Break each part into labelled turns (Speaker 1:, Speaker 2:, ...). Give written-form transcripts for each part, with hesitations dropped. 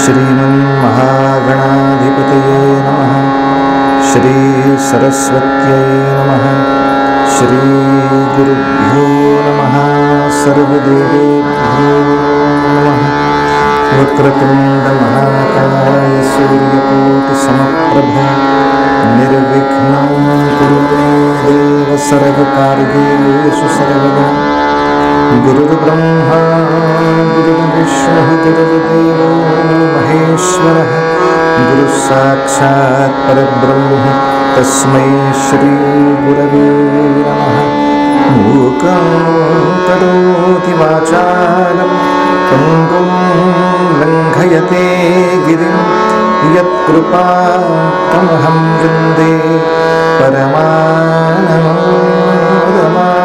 Speaker 1: श्रीमन्महागणाधिपतये नमः। श्री सरस्वत्यै नमः। श्री गुरुभ्यो नमः। सर्वदेवेभ्यो नमः। वक्रतुंड महाकाय सूर्यकोटिसमप्रभ निर्विघ्नं कुरु मे देव सर्वकार्येषु सर्वदा। गुरुर्ब्रह्मा गुरुर्विष्णुः गुरुर्देवो महेश्वरः गुरुसाक्षात् परब्रह्म तस्मै श्री गुरवे नमः। मूकं करोति वाचालं पङ्गुं लङ्घयते गिरिं यत्कृपातमहं वन्दे परमानन्दमाधवम्।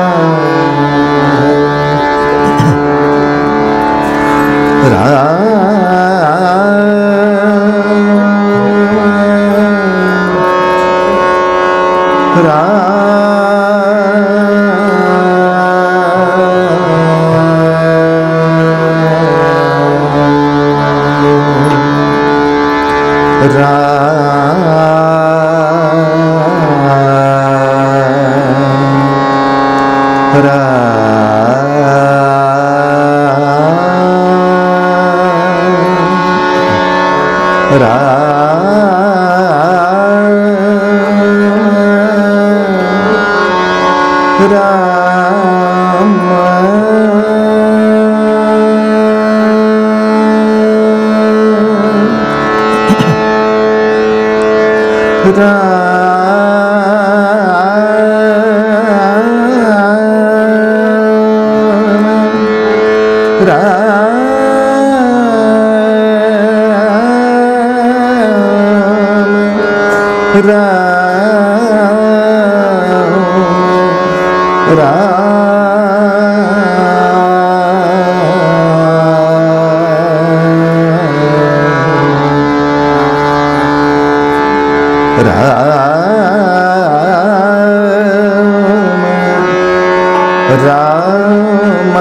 Speaker 1: राम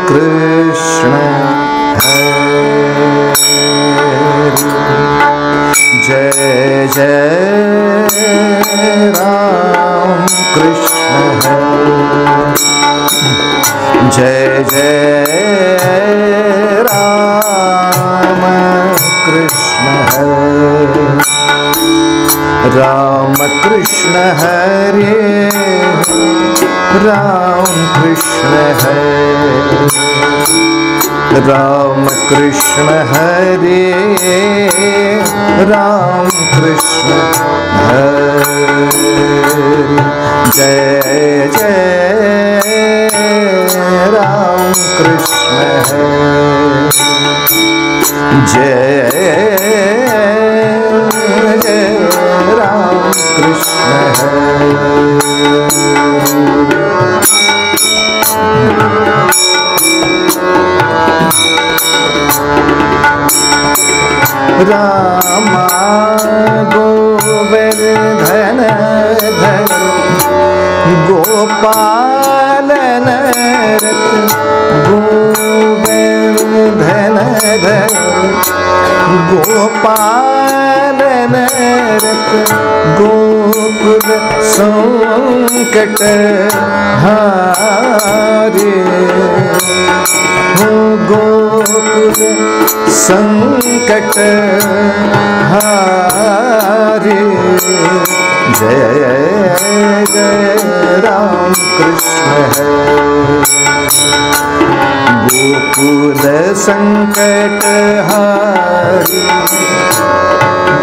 Speaker 1: कृष्ण जय जय राम कृष्ण जय जय राम कृष्ण राम कृष्ण हरे राम कृष्ण हरे राम कृष्ण हरे राम कृष्ण हरे जय जय राम कृष्ण हरे जय जय राम कृष्ण हरे राम गोवर्धन धर गोपाल नरत गोवर्धन धर गोपाल नरत गोकुल संकट हारे गोकुल संकट हारे जय जय राम कृष्ण गोकुल संकट हारे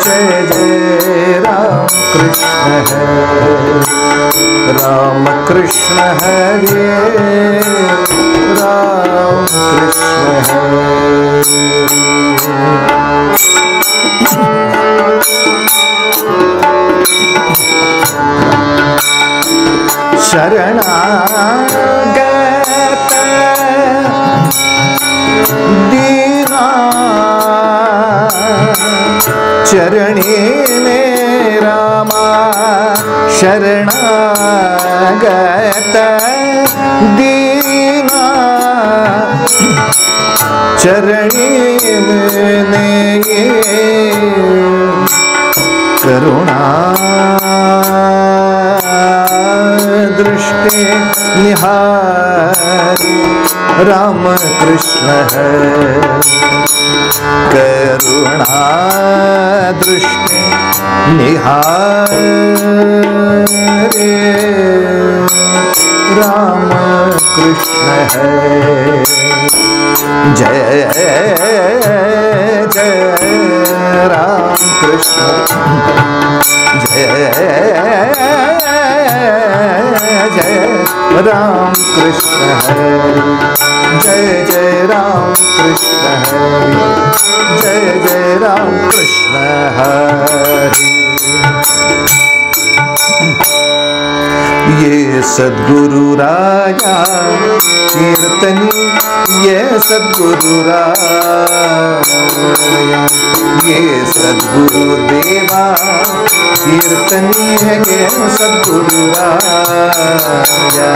Speaker 1: जय जय राम कृष्ण राम कृष्ण हरे राम कृष्ण शरणागत दीना चरणी में रामा शरणागत दीना चरणी मैंने ये करुणा दृष्टि निहारी राम कृष्ण है करुणा दृष्टि निहारी राम कृष्ण है जय जय राम कृष्ण जय जय राम कृष्ण है जय जय राम कृष्ण है जय जय राम कृष्ण हरि ये सद्गुरु राजा कीर्तनी ये सद्गुरु राया ये सद्गुरु देवा कीर्तनी है ये सद्गुरु राया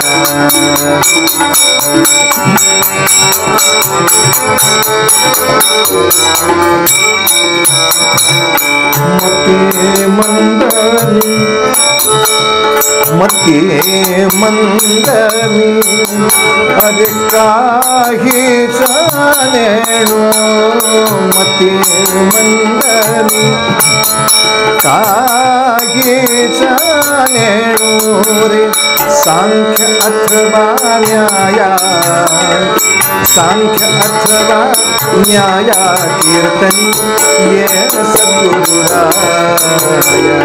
Speaker 1: मते मंदनी अरे काही जानेणु मते मंदनी काही जानेणु रे सांख्य अथवा न्याया सांख्य अथवा न्याया कीर्तनी ये सद्गुरु राया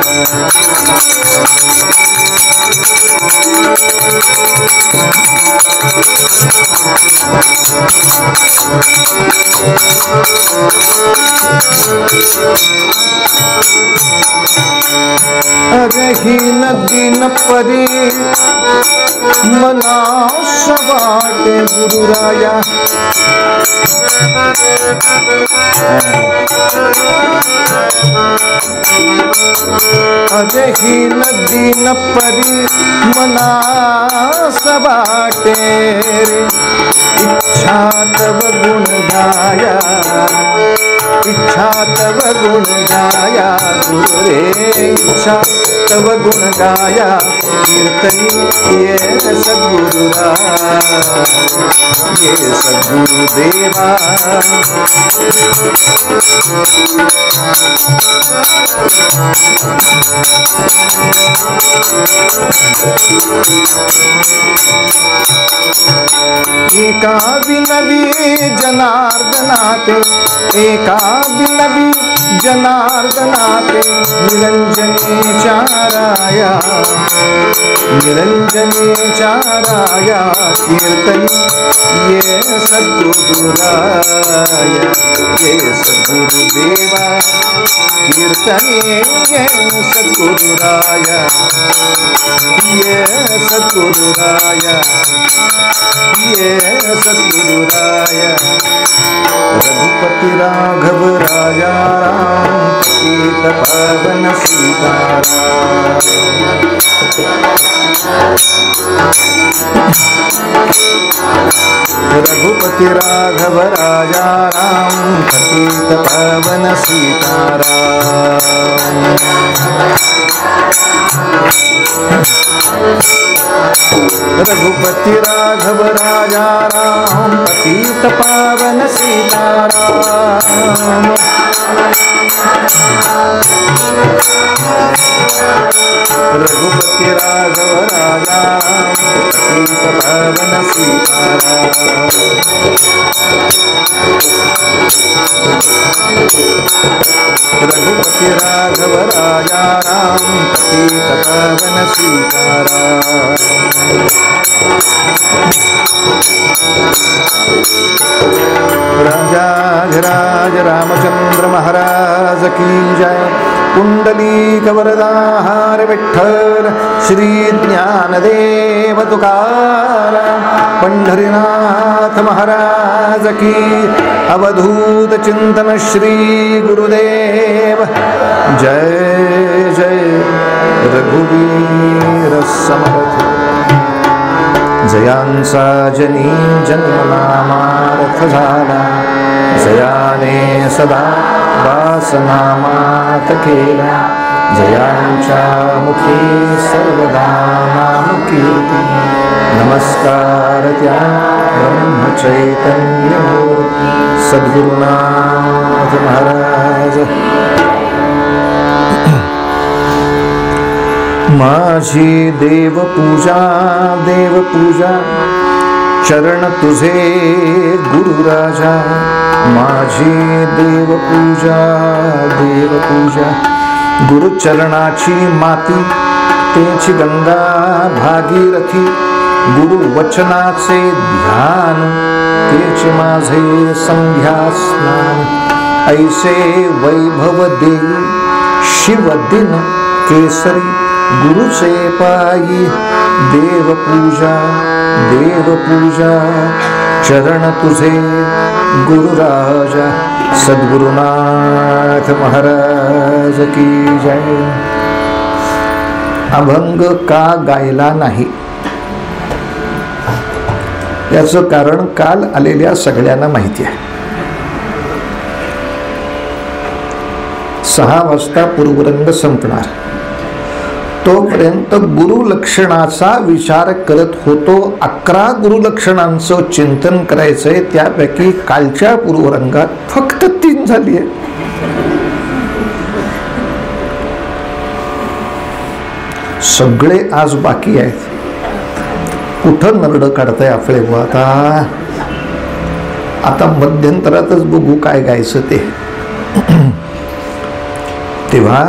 Speaker 1: अरही नदी न परी मना सवाटे गुरु राया अरही नदी न परी मना सवाटे इच्छा तव गुण गाया इच्छा तव गुण गाया गुरु रे इच्छा तव गुण गाया कीर्तनी ये सद्गुरु ये सद्गुरु देवा एका विनवी जनार्दनाते एका विनवी जनार्दनाते निरंजनी चाराया कीर्तनी ये सद्गुरु राया ये सद्गुरु देवा कीर्तनी ये सद्गुरु राया ये सद्गुरु राया ये सद्गुरु राया रघुपति राघव राजा राम सीत पवन सीताराम रघुपति राघव राजा राम सीत पवन सीताराम रघुपति राघव राजा राम पतित पावन सीताराम रघुपति राघव राजा राम पतित पावन सीताराम रघुपति राघव राजा राम पतित पावन सीताराम राजाधिराज रामचंद्र महाराज की जय। कुंडलीक वरदाहार विठ्ठल श्री ज्ञानदेव तुकाराम पंढरीनाथ महाराज की। अवधूत चिंतन श्री गुरुदेव जय जय। रघुवीर समर्थ जयांसा जनी जन्मनामार्थ झाला। जयाने सदा वासनामात केला, जयांच्या मुखी सर्वदा नामकीर्ती. नमस्कार त्या ब्रह्मचैतन्य सद्गुरुनाथ महाराज. माझी देवपूजा देवपूजा, चरण तुझे गुरुराजा. माझी देवपूजा देवपूजा, गुरुचरणाची माती तेची गंगा भागीरथी. गुरुवचनाचे ध्यान तेचे माझे संध्या स्नान. ऐसे वैभव देई शिवदिन केसरी, गुरुचे पायी देवपूजा देवपूजा. चरण तुझे गुरुराजा, सद्गुरुनाथ महाराज की जय. अभंग का गायला नाही याचं कारण काल आलेल्या सगळ्यांना माहिती आहे. 6 वाजता पूर्वरंग संपणार, तोपर्यंत गुरुलक्षणाचा विचार करत होतो. 11 गुरुलक्षणांचं चिंतन करायचंय, त्यापैकी कालच्या पूर्वरंगात फक्त 3 झाली आहे. सगळे आज बाकी आहेत. कुठं नरड काढताय आपले आता मध्यंतरातच बघू काय गायचं ते. तेव्हा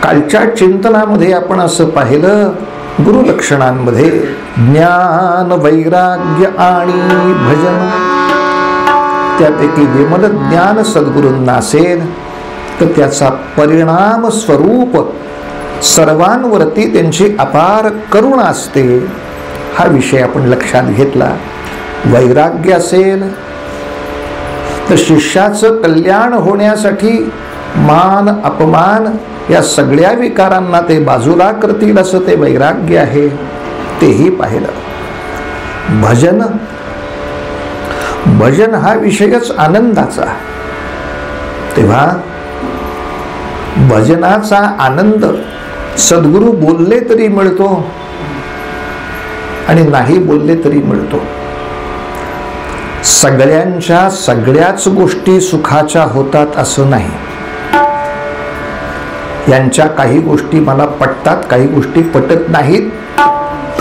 Speaker 1: कालच्या चिंतनामध्ये आपण असं पाहिलं, गुरुलक्षणांमध्ये ज्ञान वैराग्य आणि भजन. त्यापैकी विमल ज्ञान सद्गुरूंना असेल तर त्याचा परिणाम स्वरूप सर्वांवरती त्यांची अपार करुणा असते. हा विषय आपण लक्षात घेतला. वैराग्य असेल तर शिष्याचं कल्याण होण्यासाठी मान अपमान या सगळ्या विकारांना ते बाजूला करतील असं ते वैराग्य आहे, तेही पाहिलं. भजन भजन हा विषयच आनंदाचा. तेव्हा भजनाचा आनंद सद्गुरू बोलले तरी मिळतो आणि नाही बोलले तरी मिळतो. सगळ्यांच्या सगळ्याच गोष्टी सुखाच्या होतात असं नाही. यांच्या काही गोष्टी मला पटतात, काही गोष्टी पटत नाहीत.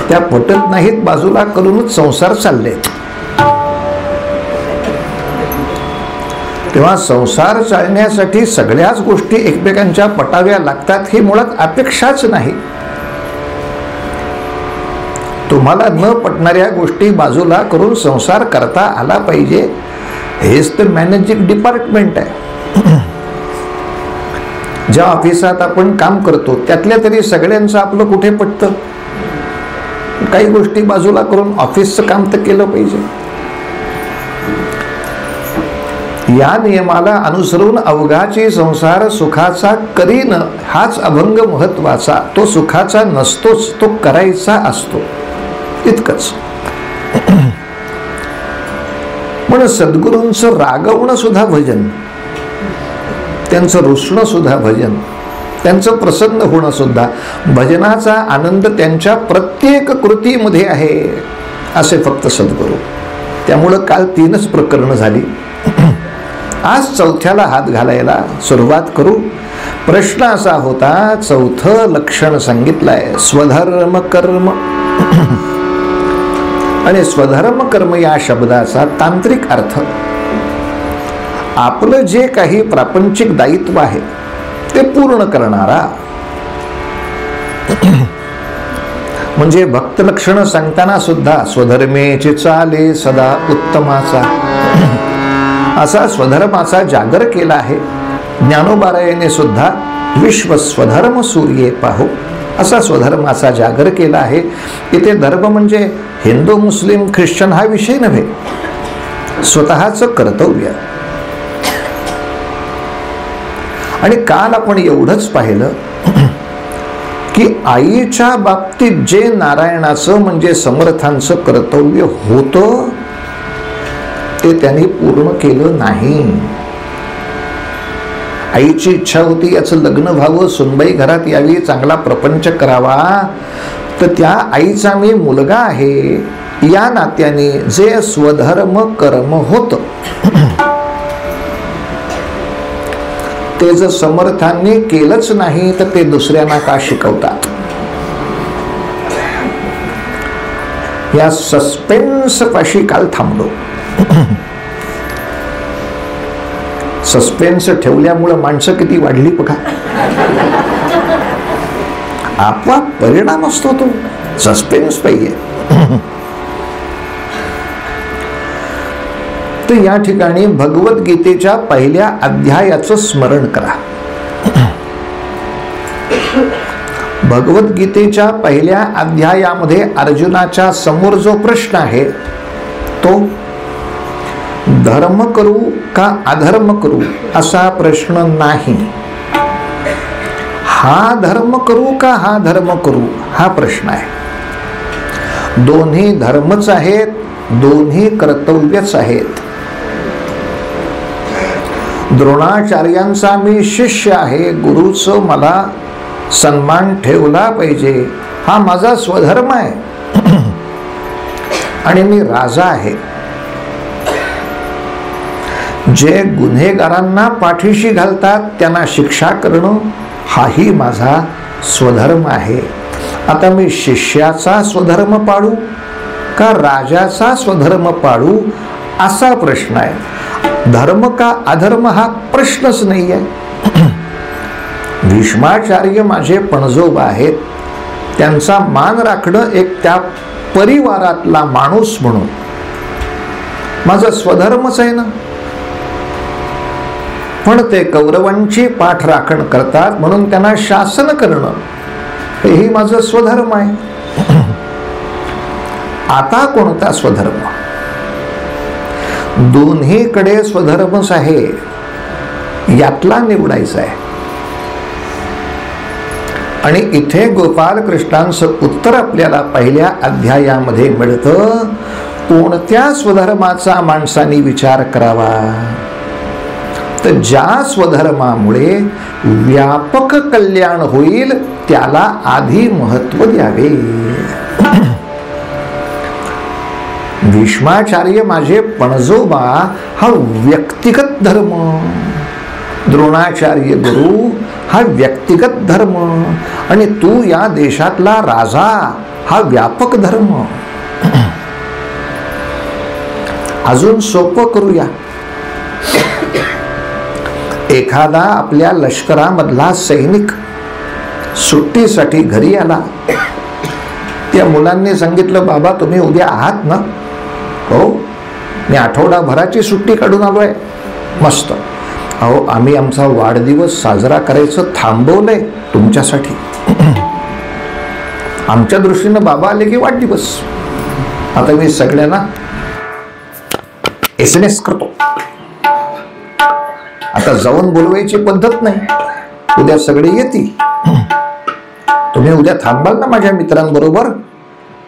Speaker 1: त्या पटत नाहीत बाजूला करूनच संसार चाललेत. तेव्हा संसार चालण्यासाठी सगळ्याच गोष्टी एकमेकांच्या पटाव्या लागतात ही मुळात अपेक्षाच नाही. तुम्हाला न पटणाऱ्या गोष्टी बाजूला करून संसार करता आला पाहिजे, हेच तर मॅनेजिंग डिपार्टमेंट आहे. ज्या ऑफिसात आपण काम करतो त्यातल्या तरी सगळ्यांचं आपलं कुठे पटतं. काही गोष्टी बाजूला करून ऑफिसचं काम तर केलं पाहिजे. या नियमाला अनुसरून अवघाची संसार सुखाचा करीन हाच अभंग महत्वाचा. तो सुखाचा नसतोच, तो करायचा असतो, इतकंच. म्हणून सद्गुरूंचं रागवणं सुद्धा भजन, त्यांचं रुसणं सुद्धा भजन, त्यांचं प्रसन्न होणं सुद्धा. भजनाचा आनंद त्यांच्या प्रत्येक कृतीमध्ये आहे असे फक्त सद्गुरू. त्यामुळं काल 3च प्रकरणं झाली. आज 4थ्याला हात घालायला सुरुवात करू. प्रश्न असा होता, 4थं लक्षण सांगितलंय स्वधर्म कर्म. आणि स्वधर्म कर्म या शब्दाचा तांत्रिक अर्थ आपलं जे काही प्रापंचिक दायित्व आहे ते पूर्ण करणारा. म्हणजे भक्त लक्षण सांगताना सुद्धा स्वधर्मेचे चाले सदा उत्तमाचा असा स्वधर्माचा जागर केला आहे. ज्ञानोबारायाने सुद्धा विश्व स्वधर्म सूर्ये पाहो असा स्वधर्माचा जागर केला आहे. इथे धर्म म्हणजे हिंदू मुस्लिम ख्रिश्चन हा विषय नव्हे, स्वतःचं कर्तव्य. आणि काल आपण एवढंच पाहिलं की आईच्या बाबतीत जे नारायणाचं म्हणजे समर्थांचं कर्तव्य होतं ते त्यांनी पूर्ण केलं नाही. आईची इच्छा होती याचं लग्न व्हावं, सुनबाई घरात यावी, चांगला प्रपंच करावा. तर त्या आईचा मी मुलगा आहे या नात्याने जे स्वधर्म कर्म होत ते जर समर्थांनी केलंच नाही तर ते दुसऱ्यांना का शिकवतात? या सस्पेन्स पाशी काल थांबलो. सस्पेन्स ठेवल्यामुळे माणसं किती वाढली बघा. आपोआप परिणाम असतो तो सस्पेन्स पाहिजे. तर या ठिकाणी भगवद्गीतेच्या पहिल्या अध्यायाचं स्मरण करा. भगवद्गीतेच्या पहिल्या अध्यायामध्ये अर्जुनाच्या समोर जो प्रश्न आहे तो धर्म करू का अधर्म करू असा प्रश्न नाही. हा धर्म करू का हा धर्म करू हा प्रश्न आहे. दोन्ही धर्मच आहेत, दोन्ही कर्तव्यच आहेत. द्रोणाचार्यांचा मी शिष्य आहे, गुरुचं मला सन्मान ठेवला पाहिजे, हा माझा स्वधर्म आहे. आणि मी राजा आहे. जे गुन्हेगारांना पाठीशी घालतात त्यांना शिक्षा करणं हाही माझा स्वधर्म आहे. आता मी शिष्याचा स्वधर्म पाळू का राजाचा स्वधर्म पाळू असा प्रश्न आहे. धर्म का अधर्म हा प्रश्नच नाही आहे. भीष्माचार्य माझे पणजोबा आहेत, त्यांचा मान राखणं एक त्या परिवारातला माणूस म्हणून माझा स्वधर्मच आहे ना. पण ते कौरवांची पाठ राखण करतात म्हणून त्यांना शासन करणं हेही माझं स्वधर्म आहे. आता कोणता स्वधर्म? दोन्हीकडे स्वधर्मच आहे, यातला निवडायचा आहे. आणि इथे गोपाल कृष्णांचं उत्तर आपल्याला पहिल्या अध्यायामध्ये मिळतं. कोणत्या स्वधर्माचा माणसाने विचार करावा? तर ज्या स्वधर्मामुळे व्यापक कल्याण होईल त्याला आधी महत्व द्यावे. भीष्माचार्य माझे पणजोबा हा व्यक्तिगत धर्म, द्रोणाचार्य गुरु हा व्यक्तिगत धर्म, आणि तू या देशातला राजा हा व्यापक धर्म. अजून सोपं करूया. एखादा आपल्या लष्करामधला सैनिक सुट्टीसाठी घरी आला. त्या मुलांनी सांगितलं, बाबा तुम्ही उद्या आहात ना? हो, मी आठवडाभराची सुट्टी काढून आलोय. मस्त. अहो, आम्ही आमचा वाढदिवस साजरा करायचं थांबवलंय तुमच्यासाठी. आमच्या दृष्टीनं बाबा आले की वाढदिवस. आता मी सगळ्यांना SMS करतो. आता जाऊन बोलवायची पद्धत नाही, उद्या सगळे येतील. तुम्ही उद्या थांबाल ना माझ्या मित्रांबरोबर?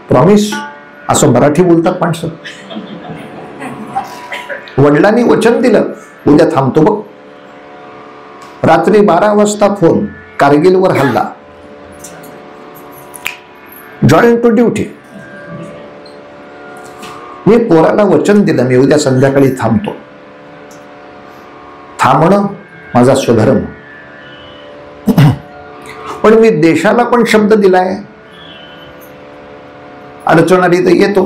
Speaker 1: प्रॉमिस. असं मराठी बोलतात माणसं. वडिलांनी वचन दिलं, उद्या थांबतो बघ. रात्री 12 वाजता फोन, कारगिलवर हल्ला, जॉईन टू ड्युटी. मी पोराला वचन दिलं, मी उद्या संध्याकाळी थांबतो. थांबणं माझा स्वधर्म. पण मी देशाला पण शब्द दिलाय, अडचण आली तर येतो.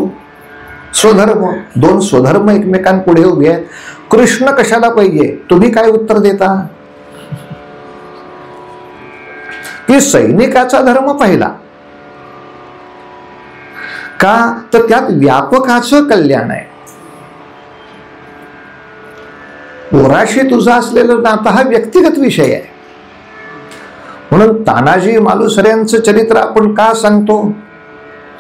Speaker 1: स्वधर्म. दोन स्वधर्म एकमेकांपुढे उभे आहेत. कृष्ण कशाला पाहिजे? तुम्ही काय उत्तर देता? की सैनिकाचा धर्म पाहिला का? तर त्यात व्यापकाचं कल्याण आहे. पोराशी तुझा असलेलं नातं हा व्यक्तिगत विषय आहे. म्हणून तानाजी मालुसऱ्यांचं चरित्र आपण का सांगतो?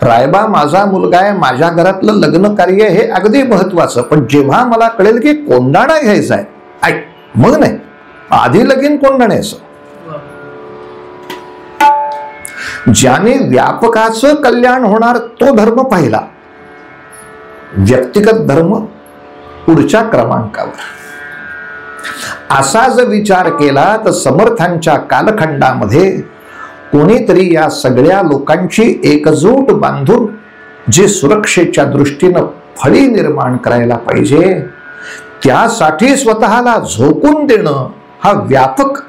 Speaker 1: रायबा माझा मुलगा आहे, माझ्या घरातलं लग्न कार्य हे अगदी महत्वाचं, पण जेव्हा मला कळेल की कोंडाणा घ्यायचा आहे, मग नाही, आधी लगीन कोंडाण्याचं. ज्याने व्यापकाचं कल्याण होणार तो धर्म पाहिला. व्यक्तिगत धर्म पुढच्या क्रमांकावर. असा जर विचार केला तर समर्थांच्या कालखंडामध्ये कोणीतरी या सगळ्या लोकांची एकजूट बांधून जे सुरक्षेच्या दृष्टीनं फळी निर्माण करायला पाहिजे, त्यासाठी स्वतःला झोकून देणं हा व्यापक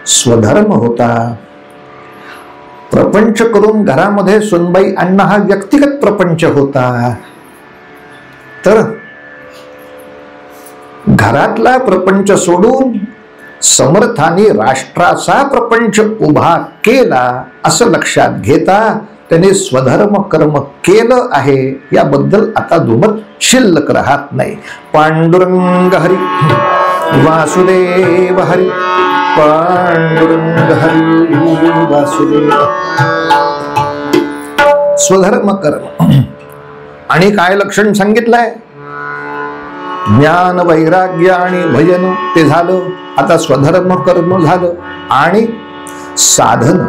Speaker 1: स्वधर्म होता. प्रपंच करून घरामध्ये सुनबाई आणणं हा व्यक्तिगत प्रपंच होता. तर घरातला प्रपंच सोडून समर्थांनी राष्ट्राचा प्रपंच उभा केला असं लक्षात घेता त्याने स्वधर्म कर्म केलं आहे याबद्दल आता दुमत शिल्लक राहत नाही. पांडुरंग हरी वासुदेव हरी, पांडुरंग हरी वासुदेव. स्वधर्म कर्म आणि काय लक्षण सांगितलंय? ज्ञान वैराग्य आणि भजन ते झालं. आता स्वधर्म कर्म झालं आणि साधन.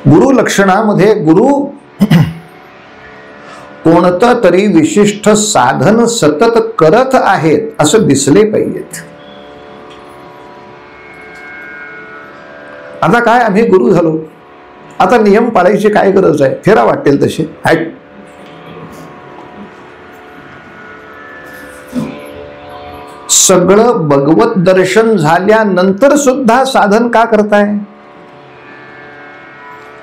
Speaker 1: गुरु लक्षणामध्ये गुरु कोणतं तरी विशिष्ट साधन सतत करत आहेत असं दिसले पाहिजेत. आता काय आम्ही गुरु झालो, आता नियम पाळायची काय गरज आहे? फेरा वाटेल तसे. सगळं भगवत दर्शन झाल्यानंतर सुद्धा साधन का करताय?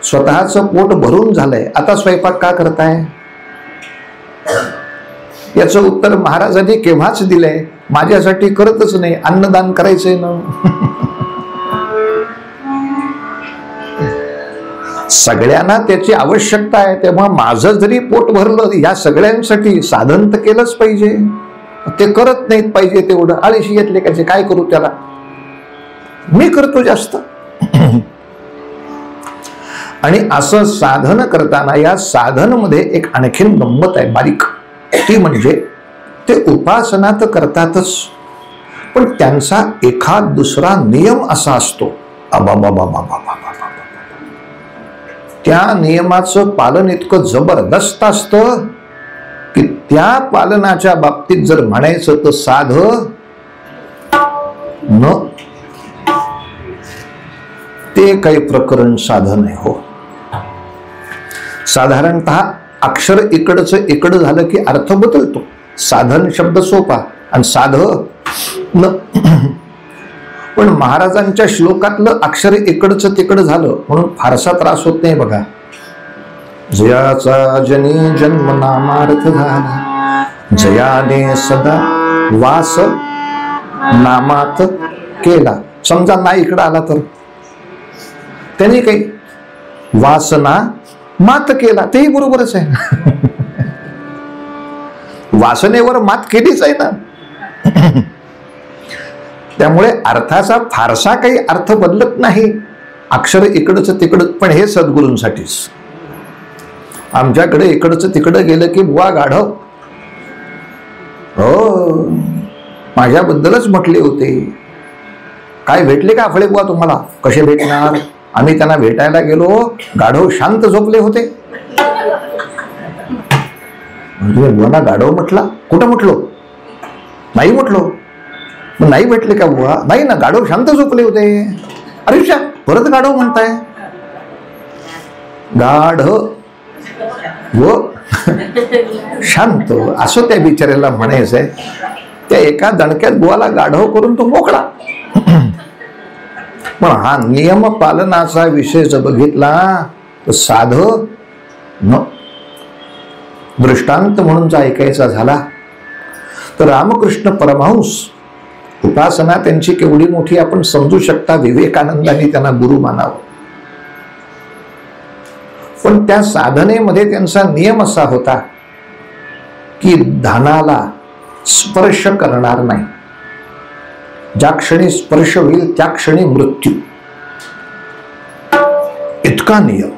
Speaker 1: स्वतःचं पोट भरून झालंय, आता स्वयंपाक का करताय? याचं उत्तर महाराजांनी केव्हाच दिलंय, माझ्यासाठी करतच नाही, अन्नदान करायचंय ना. सगळ्यांना त्याची आवश्यकता आहे, तेव्हा माझं जरी पोट भरलं या सगळ्यांसाठी साधन तर केलंच पाहिजे. ते करत नाहीत पाहिजे तेवढं, आळशी घेतले कसे, काय करू त्याला, मी करतो जास्त. आणि असं साधन करताना या साधन मध्ये एक आणखीन गंमत आहे बारीक, ती म्हणजे ते उपासना तर करतातच, पण त्यांचा एखाद दुसरा नियम असा असतो, त्या नियमाचं पालन इतकं जबरदस्त असतं की त्या पालनाच्या बाबतीत जर म्हणायचं तर साध न ते काही प्रकरण साधन आहे. हो, साधारणतः अक्षर इकडचं इकडं झालं की अर्थ बदलतो. साधन शब्द सोपा आणि साध न. पण महाराजांच्या श्लोकातलं अक्षर इकडचं तिकडं झालं म्हणून फारसा त्रास होत नाही बघा. जयाचा जनी जन्म नामार्थ झाला, जयाने सदा वास नामात केला. समजा ना इकडं आला तर त्याने काही वासना मात केला, तेही बरोबरच आहे. वासनेवर मात केलीच आहे ना. त्यामुळे अर्थाचा फारसा काही अर्थ बदलत नाही, अक्षर इकडचं तिकडं. पण हे सद्गुरूंसाठीच. आमच्याकडे इकडचं तिकडं गेलं की बुवा गाढव, हो माझ्याबद्दलच म्हटले होते. काय भेटले का फळे बुवा तुम्हाला? कसे भेटणार? आम्ही त्यांना भेटायला गेलो, गाढव शांत झोपले होते. म्हणजे बुवाना गाढव म्हटला? कुठं म्हटलो? नाही म्हटलो. मग नाही भेटले का बुवा? नाही ना, गाढव शांत झोपले होते. अरे परत गाढव म्हणताय? गाढव व शांत असं त्या बिचाऱ्याला म्हणायचंय. त्या एका दणक्यात बुवाला गाढव करून तो मोकळा. पण हा नियम पालनाचा विषय जर बघितला तर साध न. दृष्टांत म्हणून जर ऐकायचा झाला तर रामकृष्ण परमहंस उपासना त्यांची केवढी मोठी आपण समजू शकता. विवेकानंदांनी त्यांना गुरु मानावं. पण त्या साधनेमध्ये त्यांचा नियम असा होता की धानाला स्पर्श करणार नाही. ज्या क्षणी स्पर्श होईल त्या क्षणी मृत्यू, इतका नियम.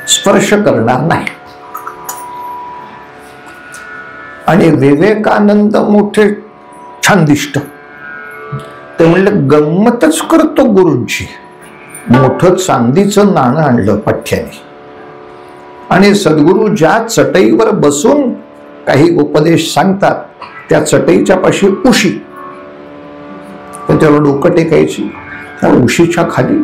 Speaker 1: स्पर्श करणार नाही. आणि विवेकानंद मोठे छानदिष्ट, ते म्हणले गंमतच करतो गुरूंची. मोठं चांदीचं नाणं आणलं पठ्याने आणि सद्गुरू ज्या चटईवर बसून काही उपदेश सांगतात त्या चटईच्या पाशी उशी, त्याच्यावर डोकं टेकायची, त्या उशीच्या खाली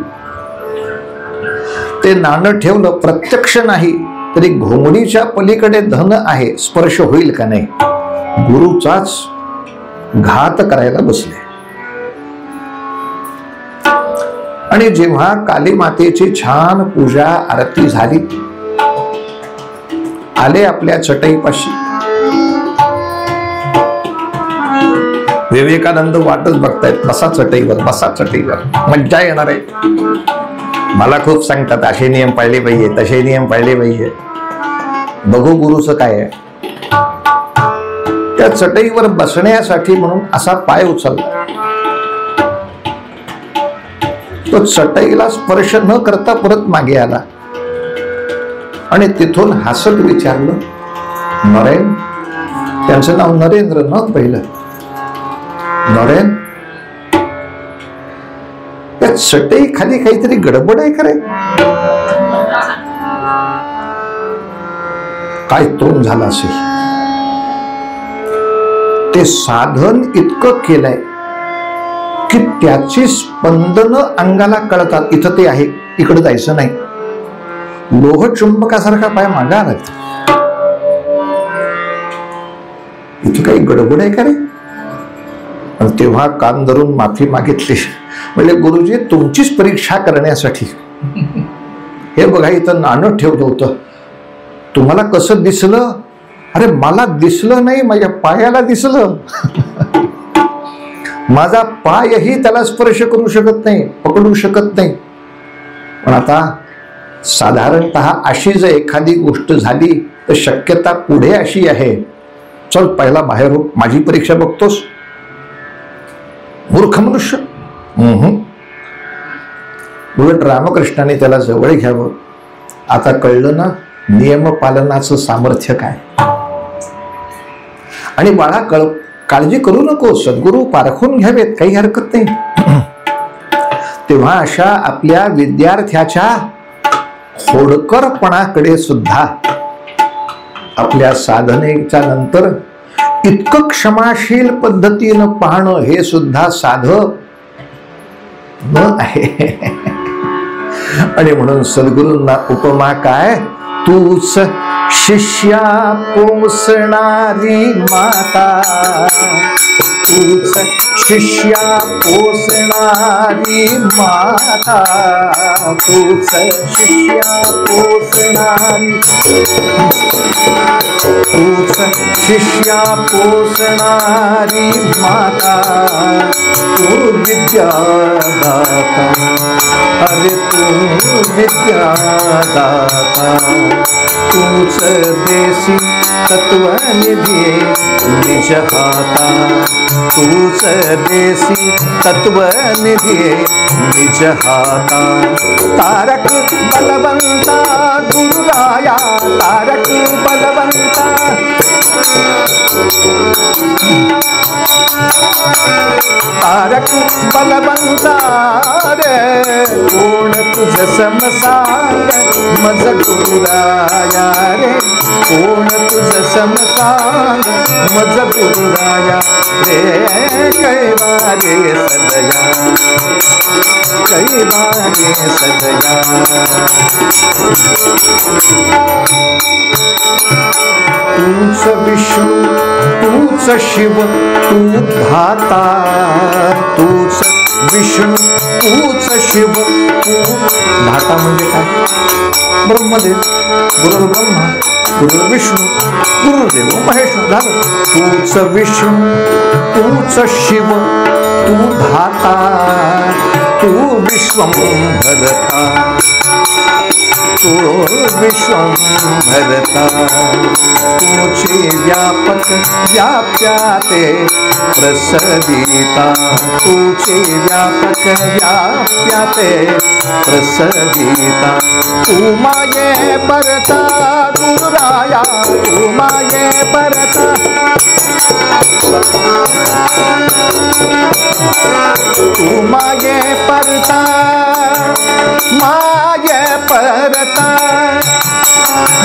Speaker 1: ते नाणं ठेवलं, प्रत्यक्ष नाही तरी घोंगडीच्या पलीकडे धन आहे, स्पर्श होईल का नाही, गुरुचाच घात करायला बसले. आणि जेव्हा काली मातेची छान पूजा आरती झाली, आले आपल्या चटईपाशी. विवेकानंद वाटच बघतायत, बसा चटईवर, बसा चटईवर, मज्जा येणार आहे. मला खूप सांगतात असे नियम पाळले पाहिजे, तसे नियम पाळले पाहिजे. बघू गुरुचं काय आहे. त्या चटईवर बसण्यासाठी म्हणून असा पाय उचलला, तो चटईला स्पर्श न करता परत मागे आला आणि तिथून हसत विचारलं, नरेन, त्यांचं नाव नरेंद्र न पहिलं, नरेन, त्या चटई खाली काहीतरी गडबड आहे खरे. काय तोंड झालं असेल. ते साधन इतकं केलंय की त्याची स्पंदन अंगाला कळतात. इथं ते आहे, इकडे जायचं नाही. लोह चुंबकासारखा पाय मागा लागतो. इथे काही गडबड आहे का रे. तेव्हा कान धरून माफी मागितली. म्हणजे गुरुजी तुमचीच परीक्षा करण्यासाठी हे बघा इथं नाणं ठेवलं होतं, तुम्हाला कसं दिसलं. अरे मला दिसलं नाही, माझ्या पायाला दिसलं. माझा पायही त्याला स्पर्श करू शकत नाही, पकडू शकत नाही. पण आता साधारणतः अशी जर एखादी गोष्ट झाली तर शक्यता पुढे अशी आहे, चल पहिला बाहेर हो, माझी परीक्षा बघतोस. मूर्ख मनुष्य. उलट रामकृष्णाने त्याला जवळ घ्यावं. आता कळलं ना नियमपालनाचं सामर्थ्य काय. आणि बाळा काळजी करू नको, सद्गुरू पारखून घ्यावेत, काही हरकत नाही. तेव्हा अशा आपल्या विद्यार्थ्याच्या खोडकरपणाकडे सुद्धा आपल्या साधनेच्या नंतर इतकं क्षमाशील पद्धतीनं पाहणं हे सुद्धा साधं न आहे. आणि म्हणून सद्गुरूंना उपमा काय, तूच शिष्या पोसणारी माता, तूच शिष्या पोसणारी माता, तूच शिष्या पोसणारी, तूच शिष्या पोसणारी माता, तू विद्यादाता, अरे तू विद्यादाता, तूच देसी तत्वनिधी निज हाता, तूच देसी तत्वनिधी निज हाता. तारक बलवंता गुरुराया, तारक बलवंता, तारक बलवंता रे, कोण तुझ समसार मज गुरुराया रे, कोण तुझ समसार मज गुरुराया रे. कैवारे सदया, कैवारे सदया. तूच विष्णू, तूच शिव, तू धाता, तूच विष्णू, तूच शिव, तू धाता. म्हणजे काय, ब्रह्मदेव, गुरु ब्रह्मा, गुरु विष्णू, गुरुदेव महेश्वर झालं. तूच विष्णू, तूच शिव, तू धाता, तू विश्वंभरता, तू विश्वंभरता. तुझी व्यापक व्याप्याते प्रसविता, तुझी व्यापक व्याप्याते प्रसविता. तू माये परता गुरुराया, तू माये परता, तू माये परता, माये परता.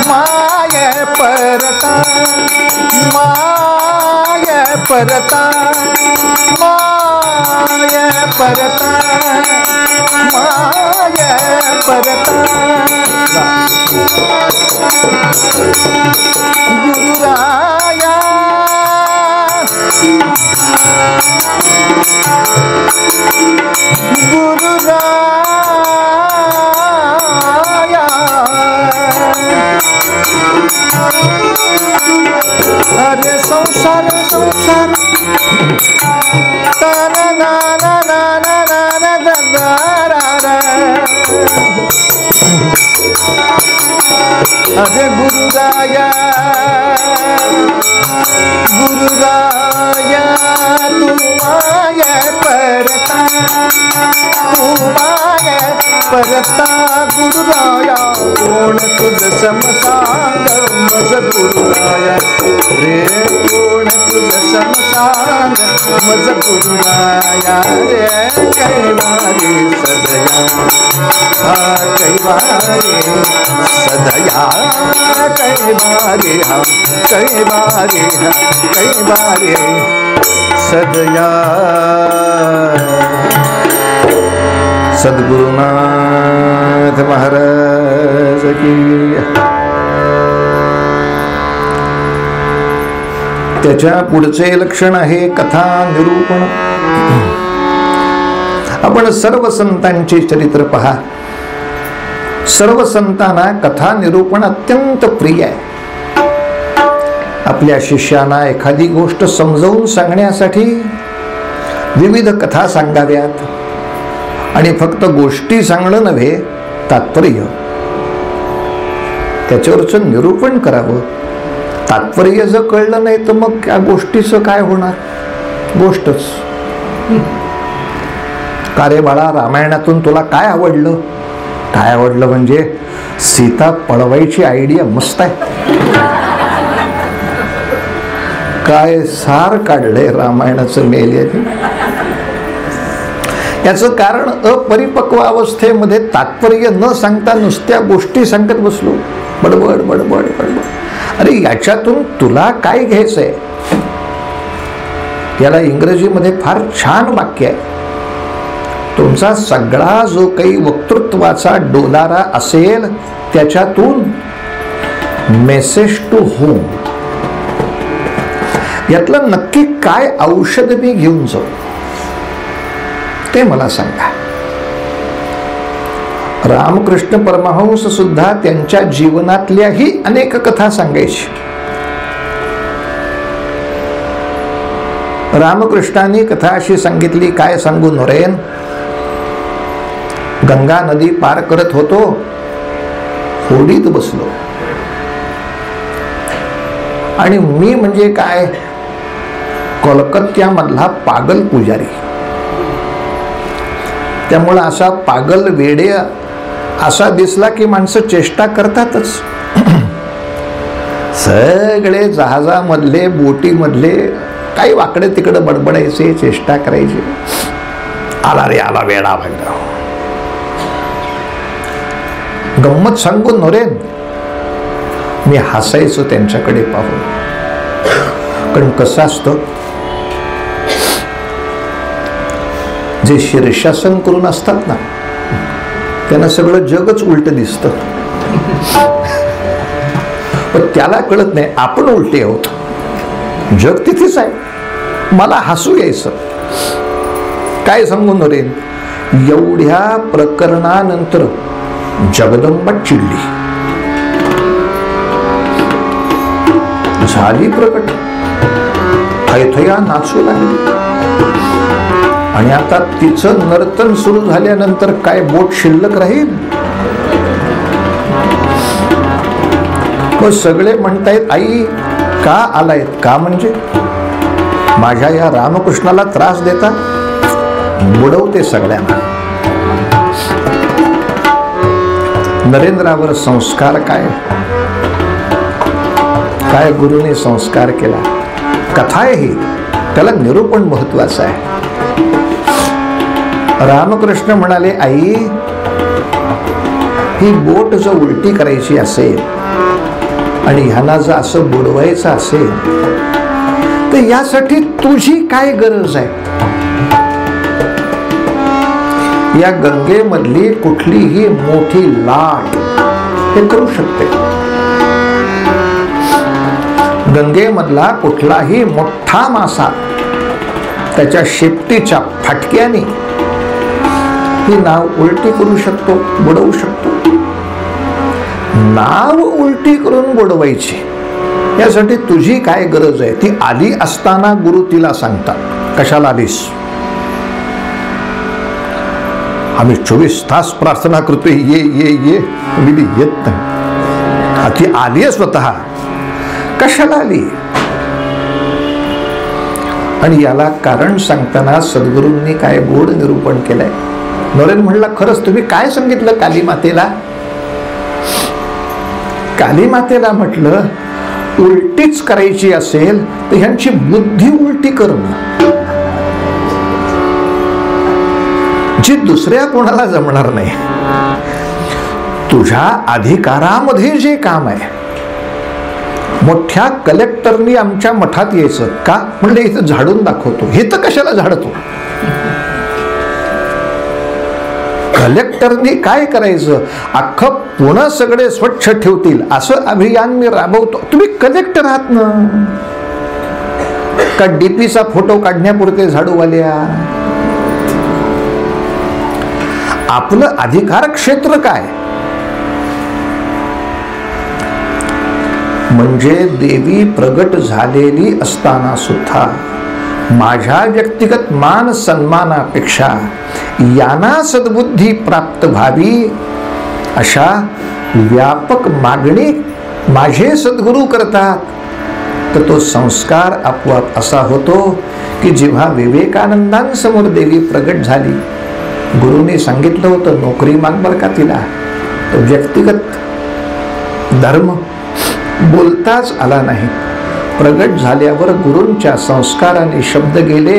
Speaker 1: माय परता, माय परता, माय परता, माय परता. गुरुराया गुरुराया अरे संसार संसार ताना ना ना ना ना ना ना ना ना. अरे गुरुराया गुरुराया तू माय परता, तू माय परता. गुरुराया कोण तुझ समसांग मज गुरुराया रे, कोण तुझ समसांग मज गुरुराया रे. कैवारी सदया हा कैवारी सदया, कैवारी हा कैवारी हा कैवारी सदया. सद्गुरुनाथ महाराज की. त्याच्या पुढचे लक्षण आहे कथा निरूपण. आपण सर्व संतांचे चरित्र पहा. सर्व संतांना कथा निरूपण अत्यंत प्रिय आहे. आपल्या शिष्यांना एखादी गोष्ट समजावून सांगण्यासाठी विविध कथा सांगाव्यात. आणि फक्त गोष्टी सांगणं नव्हे, तात्पर्य त्याच्यावरचं निरूपण करावं. तात्पर्य जर कळलं नाही तर मग त्या गोष्टीचं काय होणार? गोष्टच. का रे बाळा, रामायणातून तुला काय आवडलं? काय आवडलं म्हणजे सीता पळवायची आयडिया मस्त आहे. काय सार काढलंय रामायणाचं मेल्याने. याचं कारण अपरिपक्व अवस्थेमध्ये तात्पर्य न सांगता नुसत्या गोष्टी सांगत बसलो. बडबड बडबड बडबड. अरे याच्यातून तुला काय घ्यायचंय? याला इंग्रजीमध्ये फार छान वाक्य आहे. तुमचा सगळा जो काही वक्तृत्वाचा डोलारा असेल त्याच्यातून मेसेज टू होम, यातलं नक्की काय औषध मी घेऊन जाऊ ते मला सांगा. रामकृष्ण परमहंस सुद्धा त्यांच्या जीवनातल्याही अनेक कथा सांगायची. रामकृष्णांनी कथा अशी सांगितली, काय सांगू नरेन. गंगा नदी पार करत होतो, होडीत बसलो आणि मी म्हणजे काय, कोलकात्यामधला पागल पुजारी. त्यामुळे असा पागल वेडे असा दिसला की माणसं चेष्टा करतातच. सगळे जहाजामधले बोटीमधले काही वाकडे तिकडे बडबडायचे, चेष्टा करायचे. आला रे आला वेडा भागला. गंमत सांगून नरेन, मी हसायचो त्यांच्याकडे पाहून. कारण कसं असतं, जे शीर्षासन करून असतात ना त्यांना सगळं जगच उलट दिसतं. पण त्याला कळत नाही आपण उलटे आहोत. जग तिथेच आहे. मला हसू यायचं. काय सांगू नरेन, एवढ्या प्रकरणानंतर जगदंबा चिडली, झाली प्रकट, थैथया नाचू लागली. आणि आता तिचं नर्तन सुरू झाल्यानंतर काय बोट शिल्लक राहील? मग सगळे म्हणतायत आई का आलायत? का म्हणजे माझ्या या रामकृष्णाला त्रास देता, बुडवते सगळ्यांना. नरेंद्रावर संस्कार काय काय गुरुने संस्कार केला. कथा आहे ही, त्याला निरूपण महत्वाचं आहे. रामकृष्ण म्हणाले, आई ही बोट जर उलटी करायची असेल आणि ह्यांना जर असं बुडवायचं असेल तर यासाठी तुझी काय गरज आहे? या गंगेमधली कुठलीही मोठी लाट हे करू शकते. गंगेमधला कुठलाही मोठा मासा त्याच्या शेपटीच्या फाटक्याने ही नाव उलटी करू शकतो, बुडवू शकतो. नाव उलटी करून बुडवायची यासाठी तुझी काय गरज आहे? ती आली असताना गुरु तिला सांगतात, कशाला आलीस? आम्ही 24 तास प्रार्थना करतोय, ये ये ये, विधी येत नाही. ती आली आहे स्वतः, कशाला आली? आणि याला कारण सांगताना सद्गुरूंनी काय गोड निरूपण केलंय. नरेन म्हणला, खरंच तुम्ही काय सांगितलं काली मातेला? काली मातेला म्हटलं, उलटीच करायची असेल तर ह्यांची बुद्धी उलटी करणं, जी दुसऱ्या कोणाला जमणार नाही. तुझ्या अधिकारामध्ये जे काम आहे, मोठ्या कलेक्टरनी आमच्या मठात यायचं का? म्हणले इथं झाडून दाखवतो. हे तर कशाला झाडतो? कलेक्टरनी काय करायचं? अख्खं पुणे सगळे स्वच्छ ठेवतील असं अभियान मी राबवतो. तुम्ही कलेक्टर आहात ना, का डीपीचा फोटो काढण्यापुरते झाडूवाल्या? आपलं अधिकार क्षेत्र काय? म्हणजे देवी प्रगट झालेली असताना सुद्धा माझ्या व्यक्तिगत मान सन्मानापेक्षा यांना सद्बुद्धी प्राप्त व्हावी अशा व्यापक मागणी माझे सद्गुरू करतात. तर तो संस्कार आपोआप असा होतो की जेव्हा विवेकानंदांसमोर देवी प्रगट झाली, गुरुने सांगितलं होतं नोकरी माग बर का तिला, तो व्यक्तिगत धर्म बोलताच आला नाही. प्रगट झाल्यावर गुरूंच्या संस्काराने शब्द गेले,